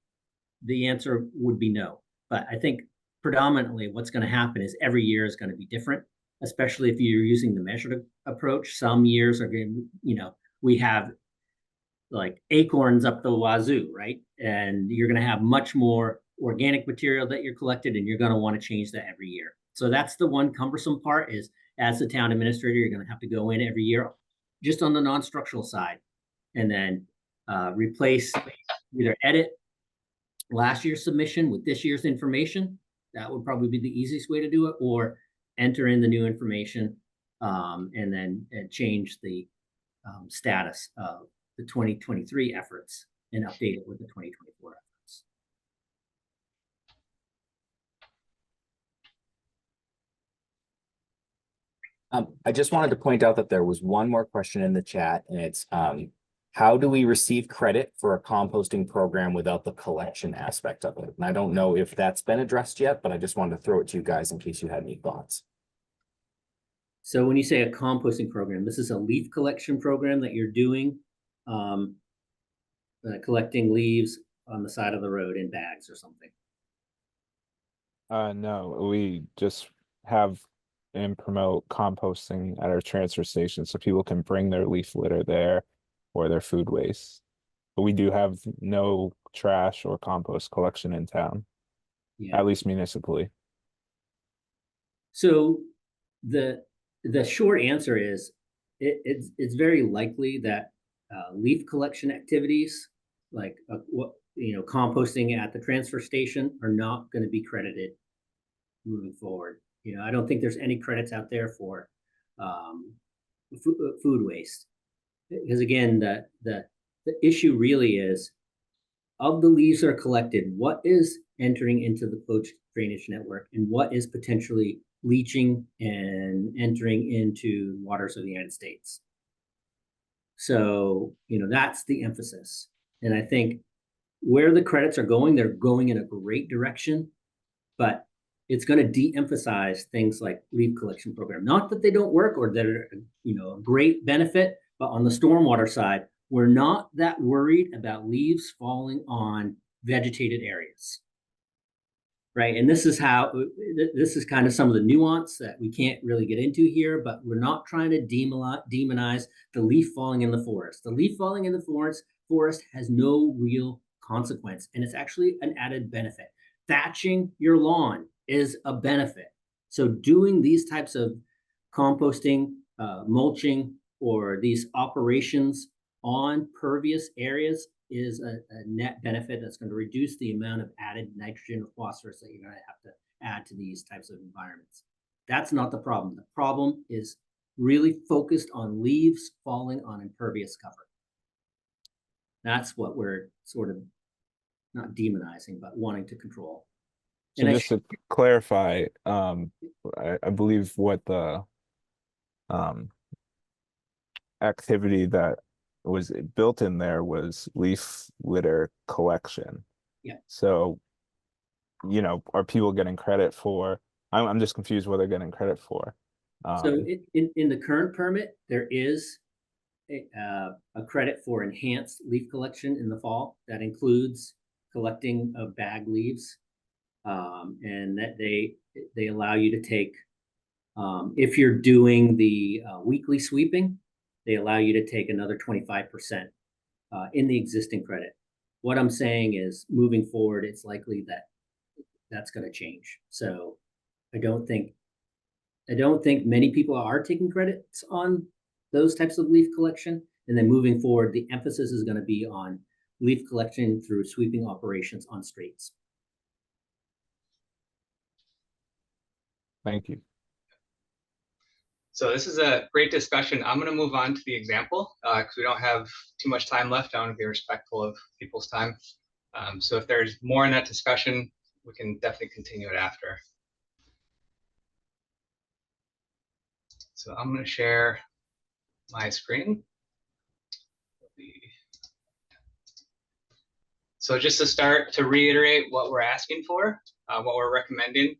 B: the answer would be no. But I think predominantly what's going to happen is every year is going to be different, especially if you're using the measured approach. Some years are going to, we have like acorns up the wazoo, right? And you're going to have much more organic material that you're collected, and you're going to want to change that every year. So that's the one cumbersome part is, as the town administrator, you're going to have to go in every year just on the non-structural side, and then replace, either edit last year's submission with this year's information. That would probably be the easiest way to do it, or enter in the new information and then change the status of the 2023 efforts and update it with the 2024 efforts.
A: I just wanted to point out that there was one more question in the chat, and it's, how do we receive credit for a composting program without the collection aspect of it? And I don't know if that's been addressed yet, but I just wanted to throw it to you guys in case you had any thoughts.
B: So when you say a composting program, this is a leaf collection program that you're doing, collecting leaves on the side of the road in bags or something.
D: No, we just have and promote composting at our transfer station so people can bring their leaf litter there or their food waste. But we do have no trash or compost collection in town,
B: Yeah.
D: at least municipally.
B: So the short answer is it's very likely that leaf collection activities like composting at the transfer station are not going to be credited moving forward. I don't think there's any credits out there for food waste, because again, the issue really is, of the leaves that are collected, what is entering into the closed drainage network and what is potentially leaching and entering into waters of the United States. So, that's the emphasis. And I think where the credits are going, they're going in a great direction, but it's going to de-emphasize things like leaf collection program. Not that they don't work or that are, a great benefit, but on the stormwater side, we're not that worried about leaves falling on vegetated areas. Right. And this is kind of some of the nuance that we can't really get into here, but we're not trying to demonize the leaf falling in the forest. The leaf falling in the forest has no real consequence, and it's actually an added benefit. Thatching your lawn is a benefit. So doing these types of composting, mulching, or these operations on pervious areas is a net benefit that's going to reduce the amount of added nitrogen or phosphorus that you're going to have to add to these types of environments. That's not the problem. The problem is really focused on leaves falling on impervious cover. That's what we're sort of not demonizing, but wanting to control.
D: So just to clarify, I believe what the activity that was built in there was leaf litter collection.
B: Yeah.
D: So, are people getting credit for? I'm just confused what they're getting credit for.
B: So in the current permit, there is a credit for enhanced leaf collection in the fall that includes collecting of bag leaves, and that they allow you to take, if you're doing the weekly sweeping, they allow you to take another 25% in the existing credit. What I'm saying is, moving forward, it's likely that that's going to change. So I don't think many people are taking credits on those types of leaf collection. And then moving forward, the emphasis is going to be on leaf collection through sweeping operations on streets.
D: Thank you.
C: So this is a great discussion. I'm going to move on to the example because we don't have too much time left. I want to be respectful of people's time. So if there's more in that discussion, we can definitely continue it after. So I'm going to share my screen. So just to start, to reiterate what we're asking for, what we're recommending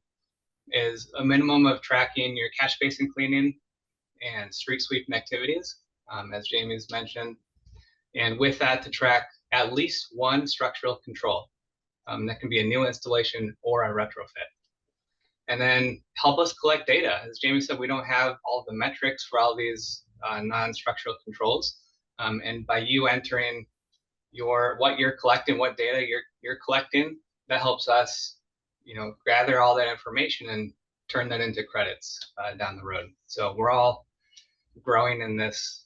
C: is a minimum of tracking your catch basin cleaning and street sweeping activities, as Jamie's mentioned. And with that, to track at least one structural control. That can be a new installation or a retrofit. And then help us collect data. As Jamie said, we don't have all the metrics for all these non-structural controls. And by you entering what you're collecting, what data you're collecting, that helps us, gather all that information and turn that into credits down the road. So we're all growing in this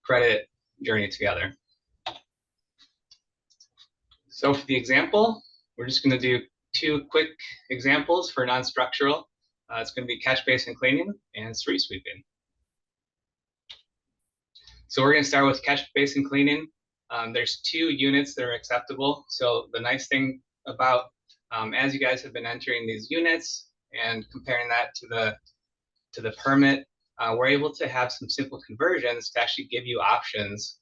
C: credit journey together. So for the example, we're just going to do two quick examples for non-structural. It's going to be catch basin cleaning and street sweeping. So we're going to start with catch basin cleaning. There's 2 units that are acceptable. So the nice thing about, as you guys have been entering these units and comparing that to the to the permit, we're able to have some simple conversions to actually give you options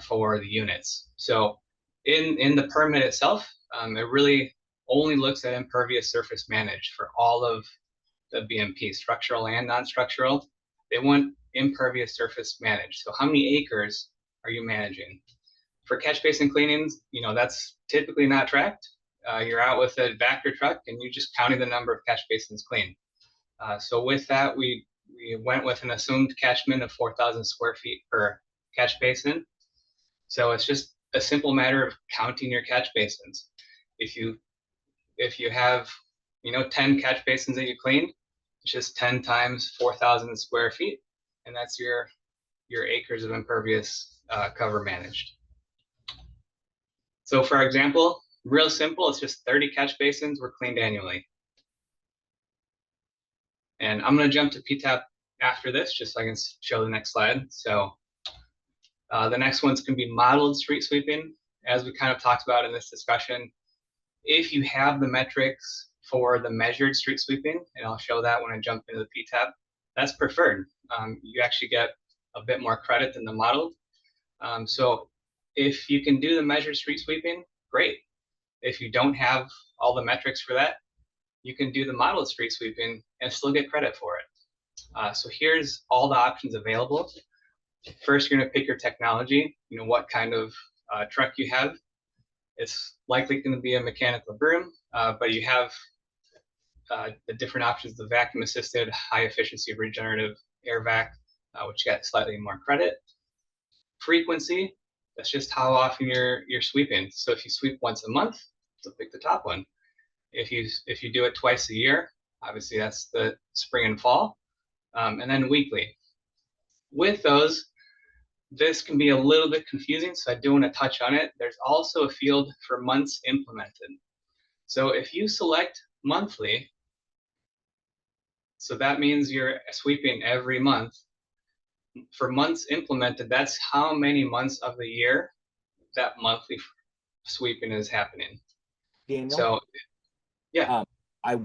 C: for the units. So in the permit itself, it really only looks at impervious surface managed for all of the BMP, structural and non-structural. They want impervious surface managed. So how many acres are you managing? For catch basin cleanings, you know, that's typically not tracked. You're out with a Vector truck and you're just counting the number of catch basins cleaned. So with that, we went with an assumed catchment of 4,000 square feet per catch basin. So it's just a simple matter of counting your catch basins. If you have, you know, 10 catch basins that you cleaned, it's just 10 times 4,000 square feet, and that's your acres of impervious cover managed. So for example, real simple, it's just 30 catch basins were cleaned annually. And I'm going to jump to PTAP after this, just so I can show the next slide. So the next one's going to be modeled street sweeping. As we kind of talked about in this discussion, if you have the metrics for the measured street sweeping, and I'll show that when I jump into the PTAP, that's preferred. You actually get a bit more credit than the modeled. So if you can do the measured street sweeping, great. If you don't have all the metrics for that, you can do the modeled street sweeping and still get credit for it. So here's all the options available. First, you're going to pick your technology, you know, what kind of truck you have. It's likely going to be a mechanical broom, but you have the different options, the vacuum assisted, high efficiency regenerative air vac, which get slightly more credit. Frequency, that's just how often you're sweeping. So if you sweep once a month, so pick the top one. If you do it twice a year, obviously that's the spring and fall, and then weekly. With those, this can be a little bit confusing, so I do want to touch on it. There's also a field for months implemented. So if you select monthly, so that means you're sweeping every month. For months implemented, that's how many months of the year that monthly sweeping is happening.
A: Daniel?
C: So, yeah.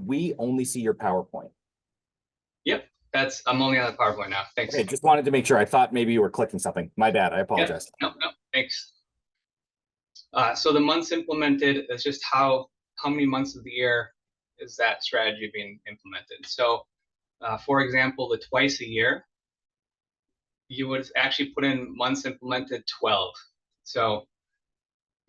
A: We only see your PowerPoint.
C: Yep, I'm only on the PowerPoint now. Thanks.
A: Okay, just wanted to make sure. I thought maybe you were clicking something. My bad. I apologize.
C: Yep. No, thanks. So the months implemented is just how many months of the year is that strategy being implemented. So, for example, the twice a year, you would actually put in months implemented 12. So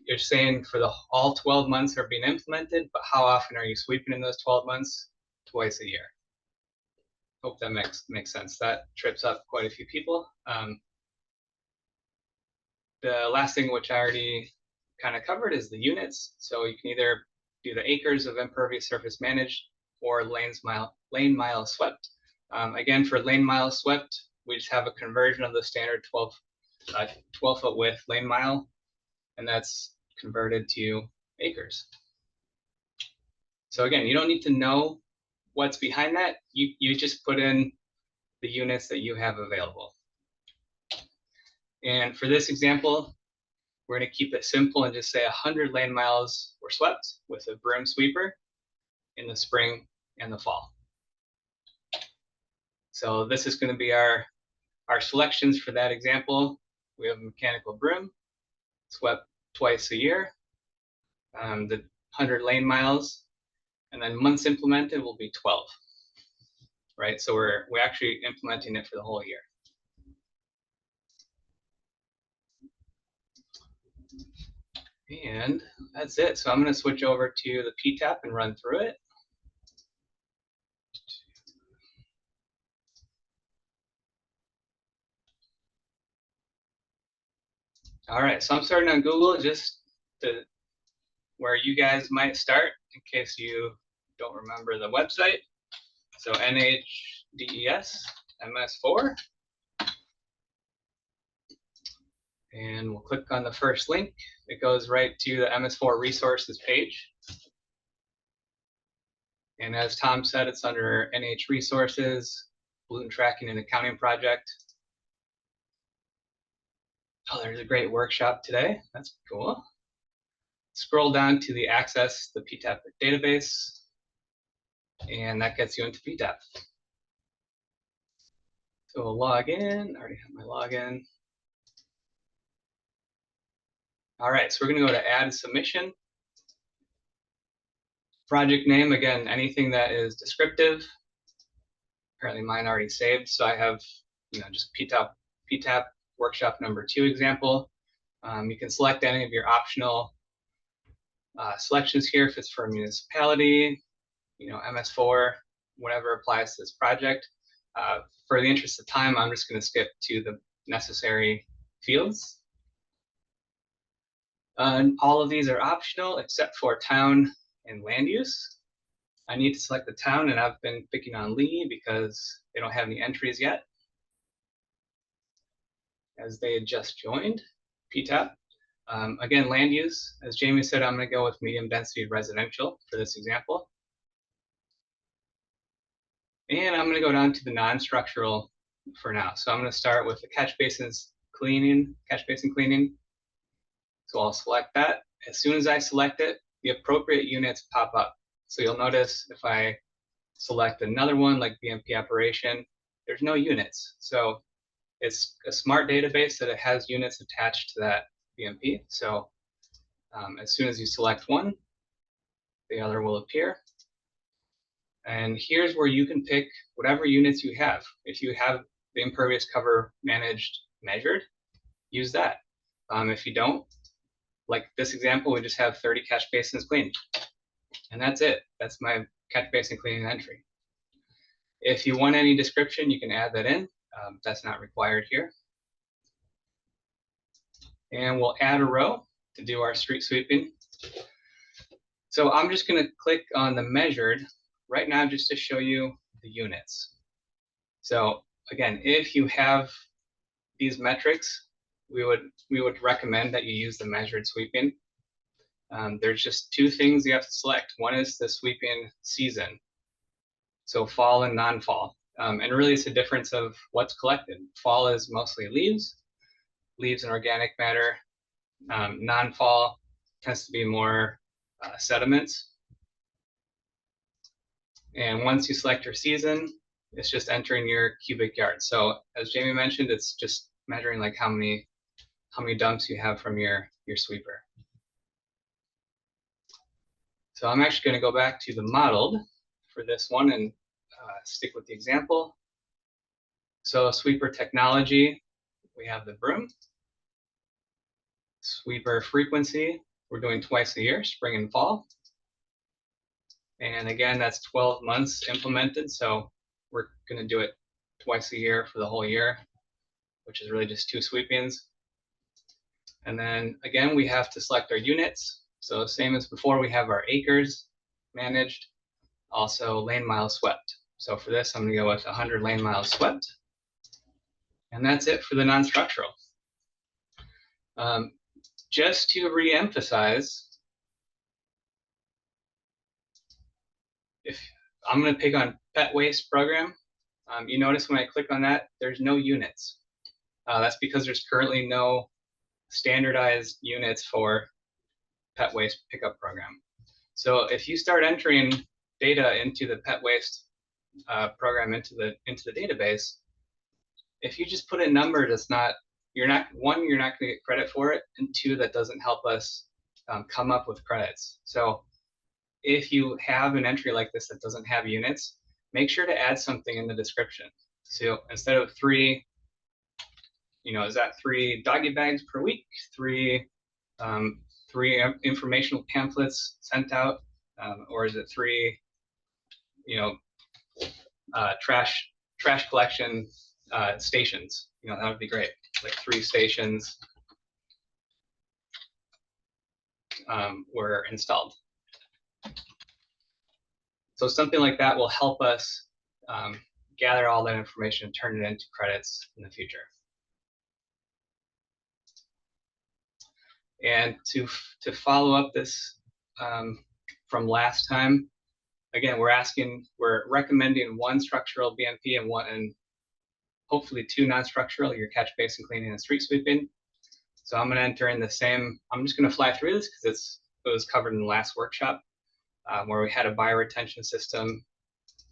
C: you're saying for all 12 months are being implemented, but how often are you sweeping in those 12 months? Twice a year. Hope that makes sense. That trips up quite a few people. The last thing, which I already kind of covered, is the units. So you can either do the acres of impervious surface managed or lane mile swept. Again, for lane mile swept, we just have a conversion of the standard 12 foot width lane mile, and that's converted to acres. So again, you don't need to know what's behind that. You just put in the units that you have available. And for this example, we're going to keep it simple and just say 100 lane miles were swept with a broom sweeper in the spring and the fall. So this is going to be our selections for that example. We have a mechanical broom, swept twice a year, the 100 lane miles, and then months implemented will be 12, right? So we're actually implementing it for the whole year. And that's it. So I'm going to switch over to the PTAP and run through it. All right, so I'm starting on Google just to where you guys might start in case you don't remember the website. So NH MS4. And we'll click on the first link. It goes right to the MS4 resources page. And as Tom said, it's under NH resources, pollutant tracking and accounting project. Oh, there's a great workshop today. That's cool. Scroll down to the access the PTAP database, and that gets you into PTAP. So we'll log in. I already have my login. All right, so we're going to go to add submission. Project name, again, anything that is descriptive. Apparently mine already saved, so I have, just PTAP Workshop number 2 example. You can select any of your optional selections here if it's for a municipality, MS4, whatever applies to this project. For the interest of time, I'm just going to skip to the necessary fields. All of these are optional except for town and land use. I need to select the town, and I've been picking on Lee because they don't have any entries yet, as they had just joined PTAP. Again, land use, as Jamie said, I'm going to go with medium density residential for this example. And I'm going to go down to the non-structural for now. So I'm going to start with the catch basin cleaning. So I'll select that. As soon as I select it, the appropriate units pop up. So you'll notice if I select another one like BMP operation, there's no units. So it's a smart database that it has units attached to that BMP. So as soon as you select one, the other will appear. And here's where you can pick whatever units you have. If you have the impervious cover measured, use that. If you don't, like this example, we just have 30 catch basins cleaned. And that's it. That's my catch basin cleaning entry. If you want any description, you can add that in. That's not required here. And we'll add a row to do our street sweeping. So I'm just going to click on the measured right now just to show you the units. So again, if you have these metrics, we would recommend that you use the measured sweeping. There's just 2 things you have to select. One is the sweeping season, so fall and non-fall. And really it's a difference of what's collected. Fall is mostly leaves and organic matter. Non-fall tends to be more sediments. And once you select your season, it's just entering your cubic yards. So as Jamie mentioned, it's just measuring like how many dumps you have from your sweeper. So I'm actually going to go back to the modeled for this one and stick with the example. So sweeper technology, we have the broom. Sweeper frequency, we're doing twice a year, spring and fall. And again, that's 12 months implemented, so we're going to do it twice a year for the whole year, which is really just 2 sweepings. And then again, we have to select our units. So same as before, we have our acres managed, also lane miles swept. So for this, I'm going to go with 100 lane miles swept. And that's it for the non-structural. Just to re-emphasize, if I'm going to pick on pet waste program, you notice when I click on that, there's no units. That's because there's currently no standardized units for pet waste pickup program. So if you start entering data into the pet waste program into the database, if you just put a number that's not, you're not going to get credit for it, and 2, that doesn't help us come up with credits. So if you have an entry like this that doesn't have units, make sure to add something in the description. So instead of 3, is that 3 doggy bags per week, 3 informational pamphlets sent out, or is it 3 trash collection stations? That would be great, like 3 stations were installed. So something like that will help us gather all that information and turn it into credits in the future. And to follow up this from last time, again, we're recommending 1 structural BMP and hopefully 2 non-structural, your catch basin cleaning and street sweeping. So I'm going to enter in the same. I'm just going to fly through this because it was covered in the last workshop where we had a bioretention system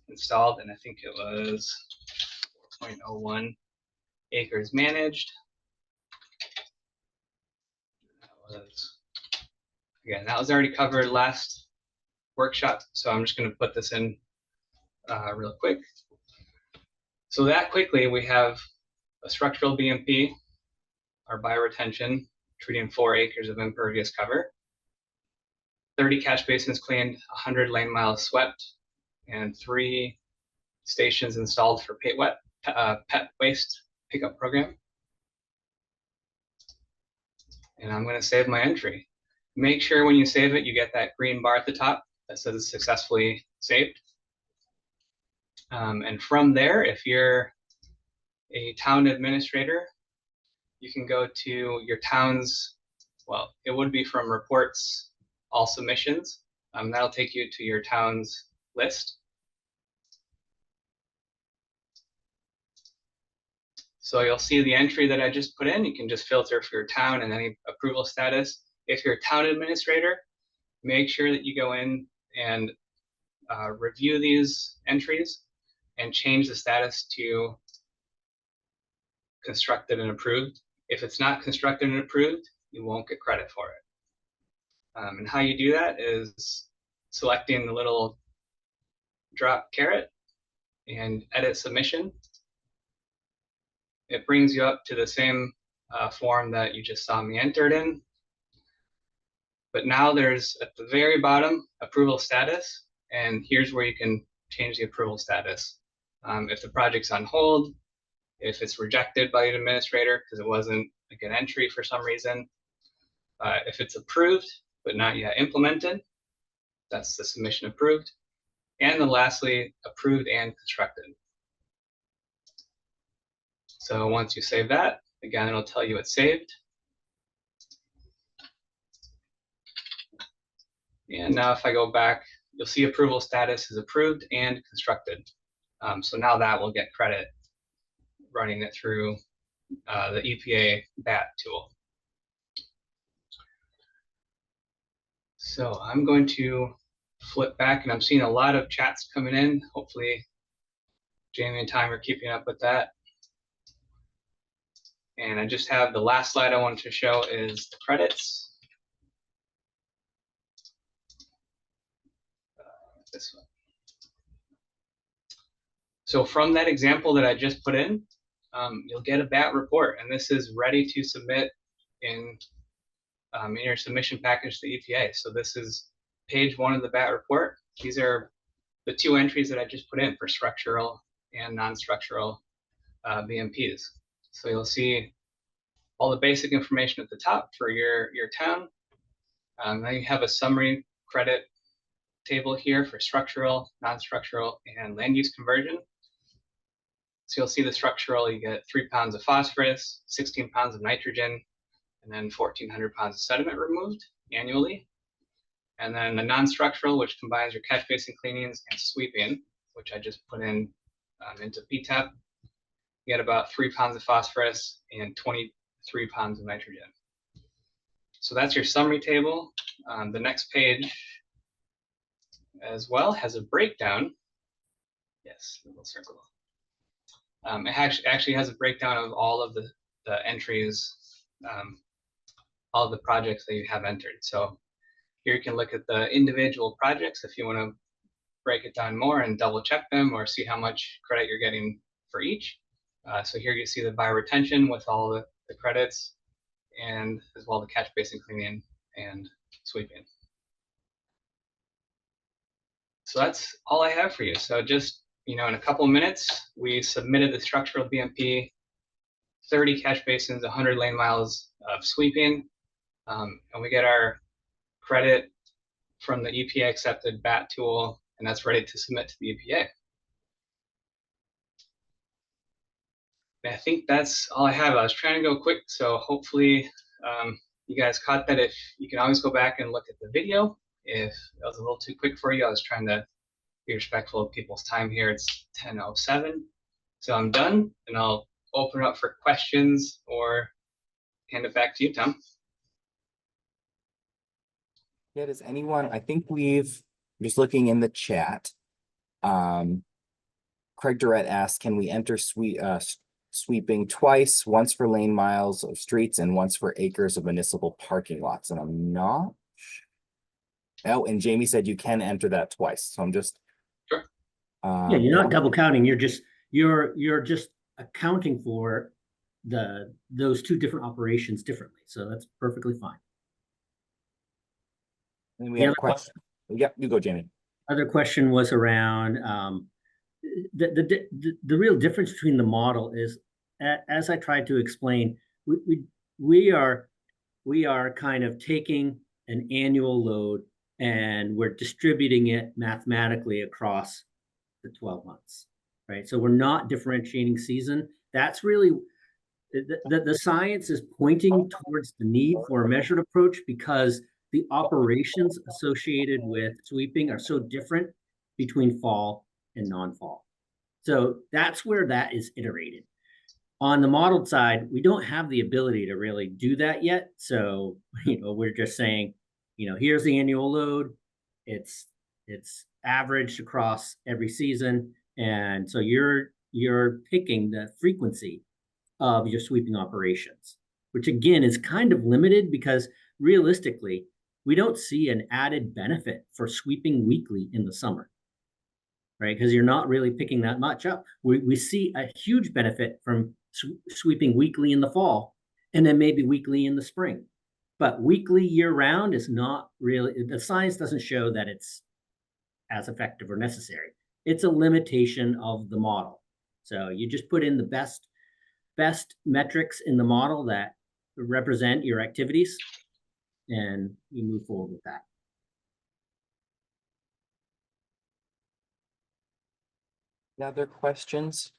C: installed, and I think it was 0.01 acres managed. That was already covered last workshop, so I'm just going to put this in real quick. So that quickly, we have a structural BMP, our bioretention, treating 4 acres of impervious cover, 30 catch basins cleaned, 100 lane miles swept, and 3 stations installed for pet waste pickup program. And I'm going to save my entry. Make sure when you save it, you get that green bar at the top that says it's successfully saved. And from there, if you're a town administrator, you can go to your town's, well, it would be from reports, all submissions. That'll take you to your town's list. So you'll see the entry that I just put in. You can just filter for your town and any approval status. If you're a town administrator, make sure that you go in and review these entries and change the status to constructed and approved. If it's not constructed and approved, you won't get credit for it. And how you do that is selecting the little drop caret and edit submission. It brings you up to the same form that you just saw me entered in. But now there's at the very bottom approval status, and here's where you can change the approval status. If the project's on hold, if it's rejected by the administrator because it wasn't a good entry for some reason, if it's approved but not yet implemented, that's the submission approved. And then lastly, approved and constructed. So once you save that, again, it'll tell you it's saved. And now if I go back, you'll see approval status is approved and constructed. So now that will get credit running it through the EPA BAT tool. So I'm going to flip back, and I'm seeing a lot of chats coming in. Hopefully Jamie and Tom are keeping up with that. And I just have the last slide I wanted to show is the credits. This one. So from that example that I just put in, you'll get a BAT report, and this is ready to submit in your submission package to the EPA. So this is page 1 of the BAT report. These are the 2 entries that I just put in for structural and non-structural BMPs. So you'll see all the basic information at the top for your town. Then you have a summary credit table here for structural, non-structural, and land use conversion. So you'll see the structural, you get 3 pounds of phosphorus, 16 pounds of nitrogen, and then 1,400 pounds of sediment removed annually. And then the non-structural, which combines your catch basin cleanings and sweeping, which I just put in into PTAP, you get about 3 pounds of phosphorus and 23 pounds of nitrogen. So that's your summary table. The next page as well has a breakdown. Yes, little circle. It actually has a breakdown of all of the entries, all of the projects that you have entered. So here you can look at the individual projects if you want to break it down more and double check them or see how much credit you're getting for each. So here you see the bioretention with all the credits, and as well the catch basin cleaning and sweeping. So that's all I have for you. So just, in a couple of minutes, we submitted the structural BMP, 30 catch basins, 100 lane miles of sweeping, and we get our credit from the EPA accepted BAT tool, and that's ready to submit to the EPA. And I think that's all I have. I was trying to go quick, so hopefully you guys caught that. If you can always go back and look at the video. If that was a little too quick for you, I was trying to be respectful of people's time here. It's 10:07, so I'm done, and I'll open it up for questions or hand it back to you, Tom.
A: Yeah, does anyone, I think I'm just looking in the chat. Chris Craig Durrett asked, can we enter sweeping twice, once for lane miles of streets and once for acres of municipal parking lots? And I'm not. Oh, and Jamie said you can enter that twice. So I'm just.
C: Sure.
B: Yeah, you're not double counting. You're just accounting for those two different operations differently. So that's perfectly fine.
A: And we have a question. Yep, you go, Jamie.
B: Other question was around the real difference between the model is, as I tried to explain, we are kind of taking an annual load and we're distributing it mathematically across the 12 months, right? So we're not differentiating season. That's really the science is pointing towards the need for a measured approach because the operations associated with sweeping are so different between fall and non-fall. So that's where that is iterated. On the modeled side, we don't have the ability to really do that yet. So, we're just saying, here's the annual load. It's averaged across every season. And so you're picking the frequency of your sweeping operations, which again is kind of limited because realistically, we don't see an added benefit for sweeping weekly in the summer, right? Because you're not really picking that much up. We see a huge benefit from sweeping weekly in the fall and then maybe weekly in the spring. But weekly year round is not really, the science doesn't show that it's as effective or necessary. It's a limitation of the model. So you just put in the best metrics in the model that represent your activities and you move forward with that.
A: Other questions?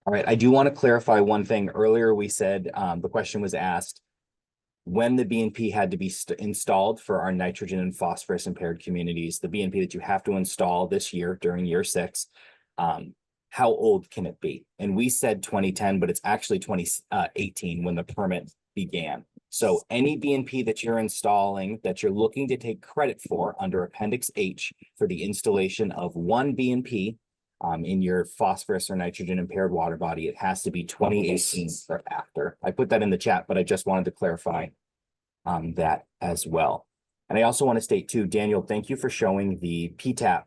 A: All right, I do want to clarify one thing. Earlier we said the question was asked when the BNP had to be installed for our nitrogen and phosphorus impaired communities, the BNP that you have to install this year during year 6. How old can it be? And we said 2010, but it's actually 2018 when the permit began. So any BNP that you're installing that you're looking to take credit for under Appendix H for the installation of one BNP in your phosphorus or nitrogen impaired water body, it has to be 2018 or after. I put that in the chat, but I just wanted to clarify that as well. And I also want to state too, Daniel, thank you for showing the PTAP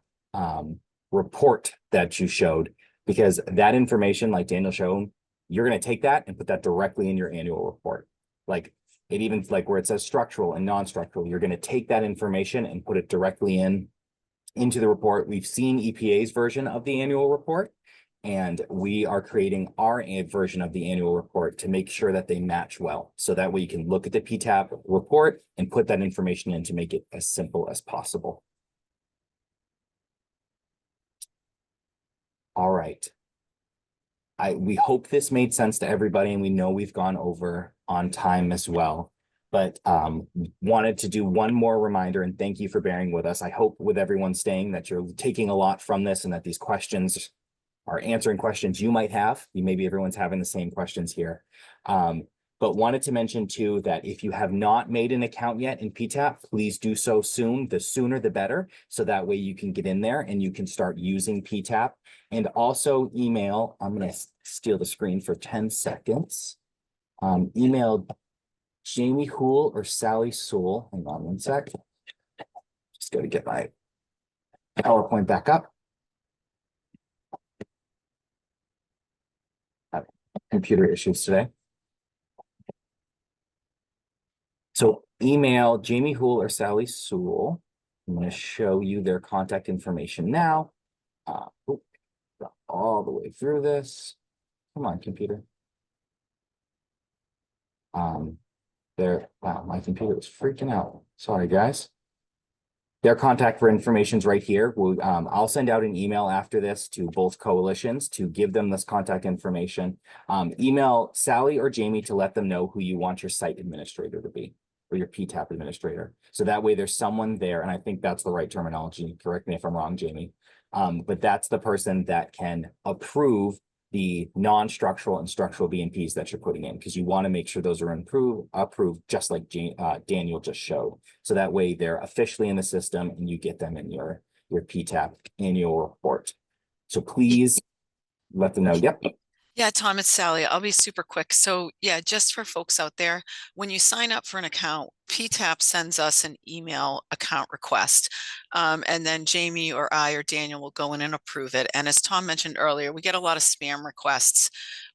A: report that you showed, because that information, like Daniel showed, you're going to take that and put that directly in your annual report. Like it even like where it says structural and non-structural, you're going to take that information and put it directly into the report. We've seen EPA's version of the annual report, and we are creating our version of the annual report to make sure that they match well. So that way you can look at the PTAP report and put that information in to make it as simple as possible. All right. We hope this made sense to everybody, and we know we've gone over on time as well, but wanted to do one more reminder and thank you for bearing with us. I hope with everyone staying that you're taking a lot from this and that these questions are answering questions you might have. Maybe everyone's having the same questions here. But wanted to mention too that if you have not made an account yet in PTAP, please do so soon. The sooner the better. So that way you can get in there and you can start using PTAP. And also email, I'm going to steal the screen for 10 seconds. Email Jamie Hool or Sally Sewell. Hang on one sec. Just got to get my PowerPoint back up. Computer issues today. So email Jamie Hool or Sally Sewell. I'm going to show you their contact information now. All the way through this. Come on, computer. Wow, my computer was freaking out. Sorry, guys. Their contact for information is right here. I'll send out an email after this to both coalitions to give them this contact information. Email Sally or Jamie to let them know who you want your site administrator to be, or your PTAP administrator. So that way there's someone there, and I think that's the right terminology. Correct me if I'm wrong, Jamie. But that's the person that can approve the non-structural and structural BNPs that you're putting in, because you want to make sure those are approved just like Daniel just showed. So that way they're officially in the system and you get them in your your PTAP annual report. So please let them know. Yep.
E: Yeah, Tom, it's Sally. I'll be super quick. So yeah, just for folks out there, when you sign up for an account, PTAP sends us an email account request. And then Jamie or I or Daniel will go in and approve it. And as Tom mentioned earlier, we get a lot of spam requests.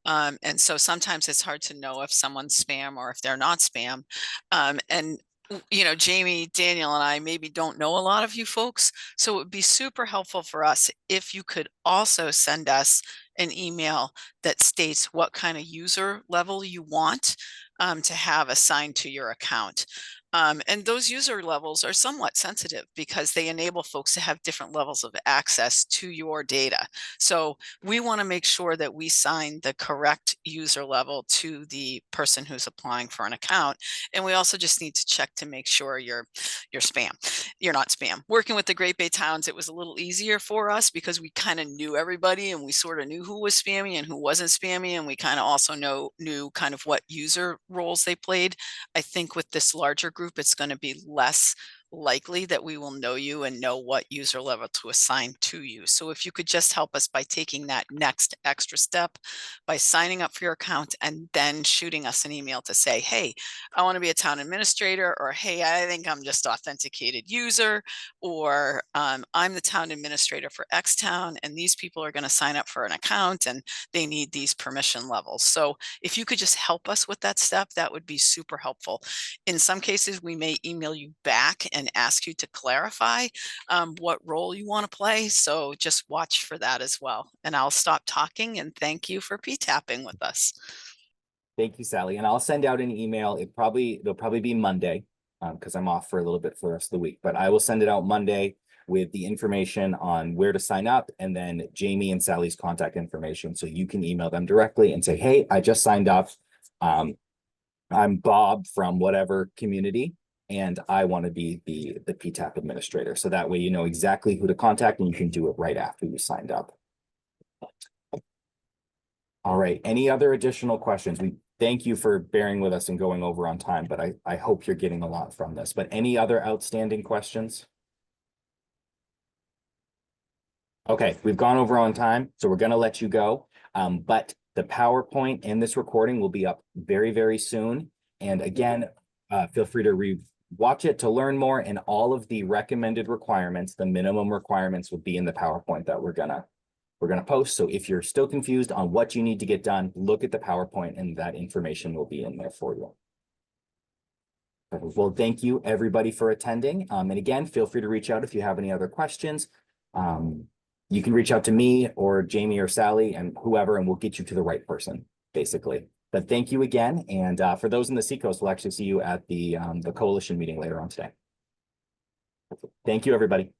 E: And so sometimes it's hard to know if someone's spam or if they're not spam. And you know, Jamie, Daniel, and I maybe don't know a lot of you folks. So it would be super helpful for us if you could also send us an email that states what kind of user level you want to have assigned to your account. And those user levels are somewhat sensitive because they enable folks to have different levels of access to your data. So we want to make sure that we sign the correct user level to the person who's applying for an account. And we also just need to check to make sure you're spam. You're not spam. Working with the Great Bay towns, it was a little easier for us because we kind of knew everybody and we sort of knew who was spammy and who wasn't spammy. And we kind of also knew kind of what user roles they played. I think with this larger group, it's going to be less likely that we will know you and know what user level to assign to you. So if you could just help us by taking that next extra step by signing up for your account and then shooting us an email to say, hey, I want to be a town administrator, or hey, I think I'm just authenticated user, or I'm the town administrator for X town and these people are going to sign up for an account and they need these permission levels. So if you could just help us with that step, that would be super helpful. In some cases, we may email you back and ask you to clarify what role you want to play. So just watch for that as well. And I'll stop talking and thank you for PTAPing with us.
A: Thank you, Sally. And I'll send out an email. It'll probably be Monday because I'm off for a little bit for the rest of the week, but I will send it out Monday with the information on where to sign up and then Jamie and Sally's contact information. So you can email them directly and say, hey, I just signed up. I'm Bob from whatever community, and I want to be the PTAP administrator. So that way you know exactly who to contact and you can do it right after you signed up. All right, any other additional questions? We thank you for bearing with us and going over on time, but I hope you're getting a lot from this. But any other outstanding questions? Okay, we've gone over on time, so we're going to let you go. But the PowerPoint and this recording will be up very, very soon. And again, feel free to watch it to learn more, and all of the recommended requirements, the minimum requirements will be in the PowerPoint that we're gonna post. So if you're still confused on what you need to get done, look at the PowerPoint and that information will be in there for you. Well, thank you everybody for attending. And again, feel free to reach out if you have any other questions. You can reach out to me or Jamie or Sally and whoever, and we'll get you to the right person, basically. But thank you again. And for those in the Seacoast, we'll actually see you at the coalition meeting later on today. Thank you, everybody.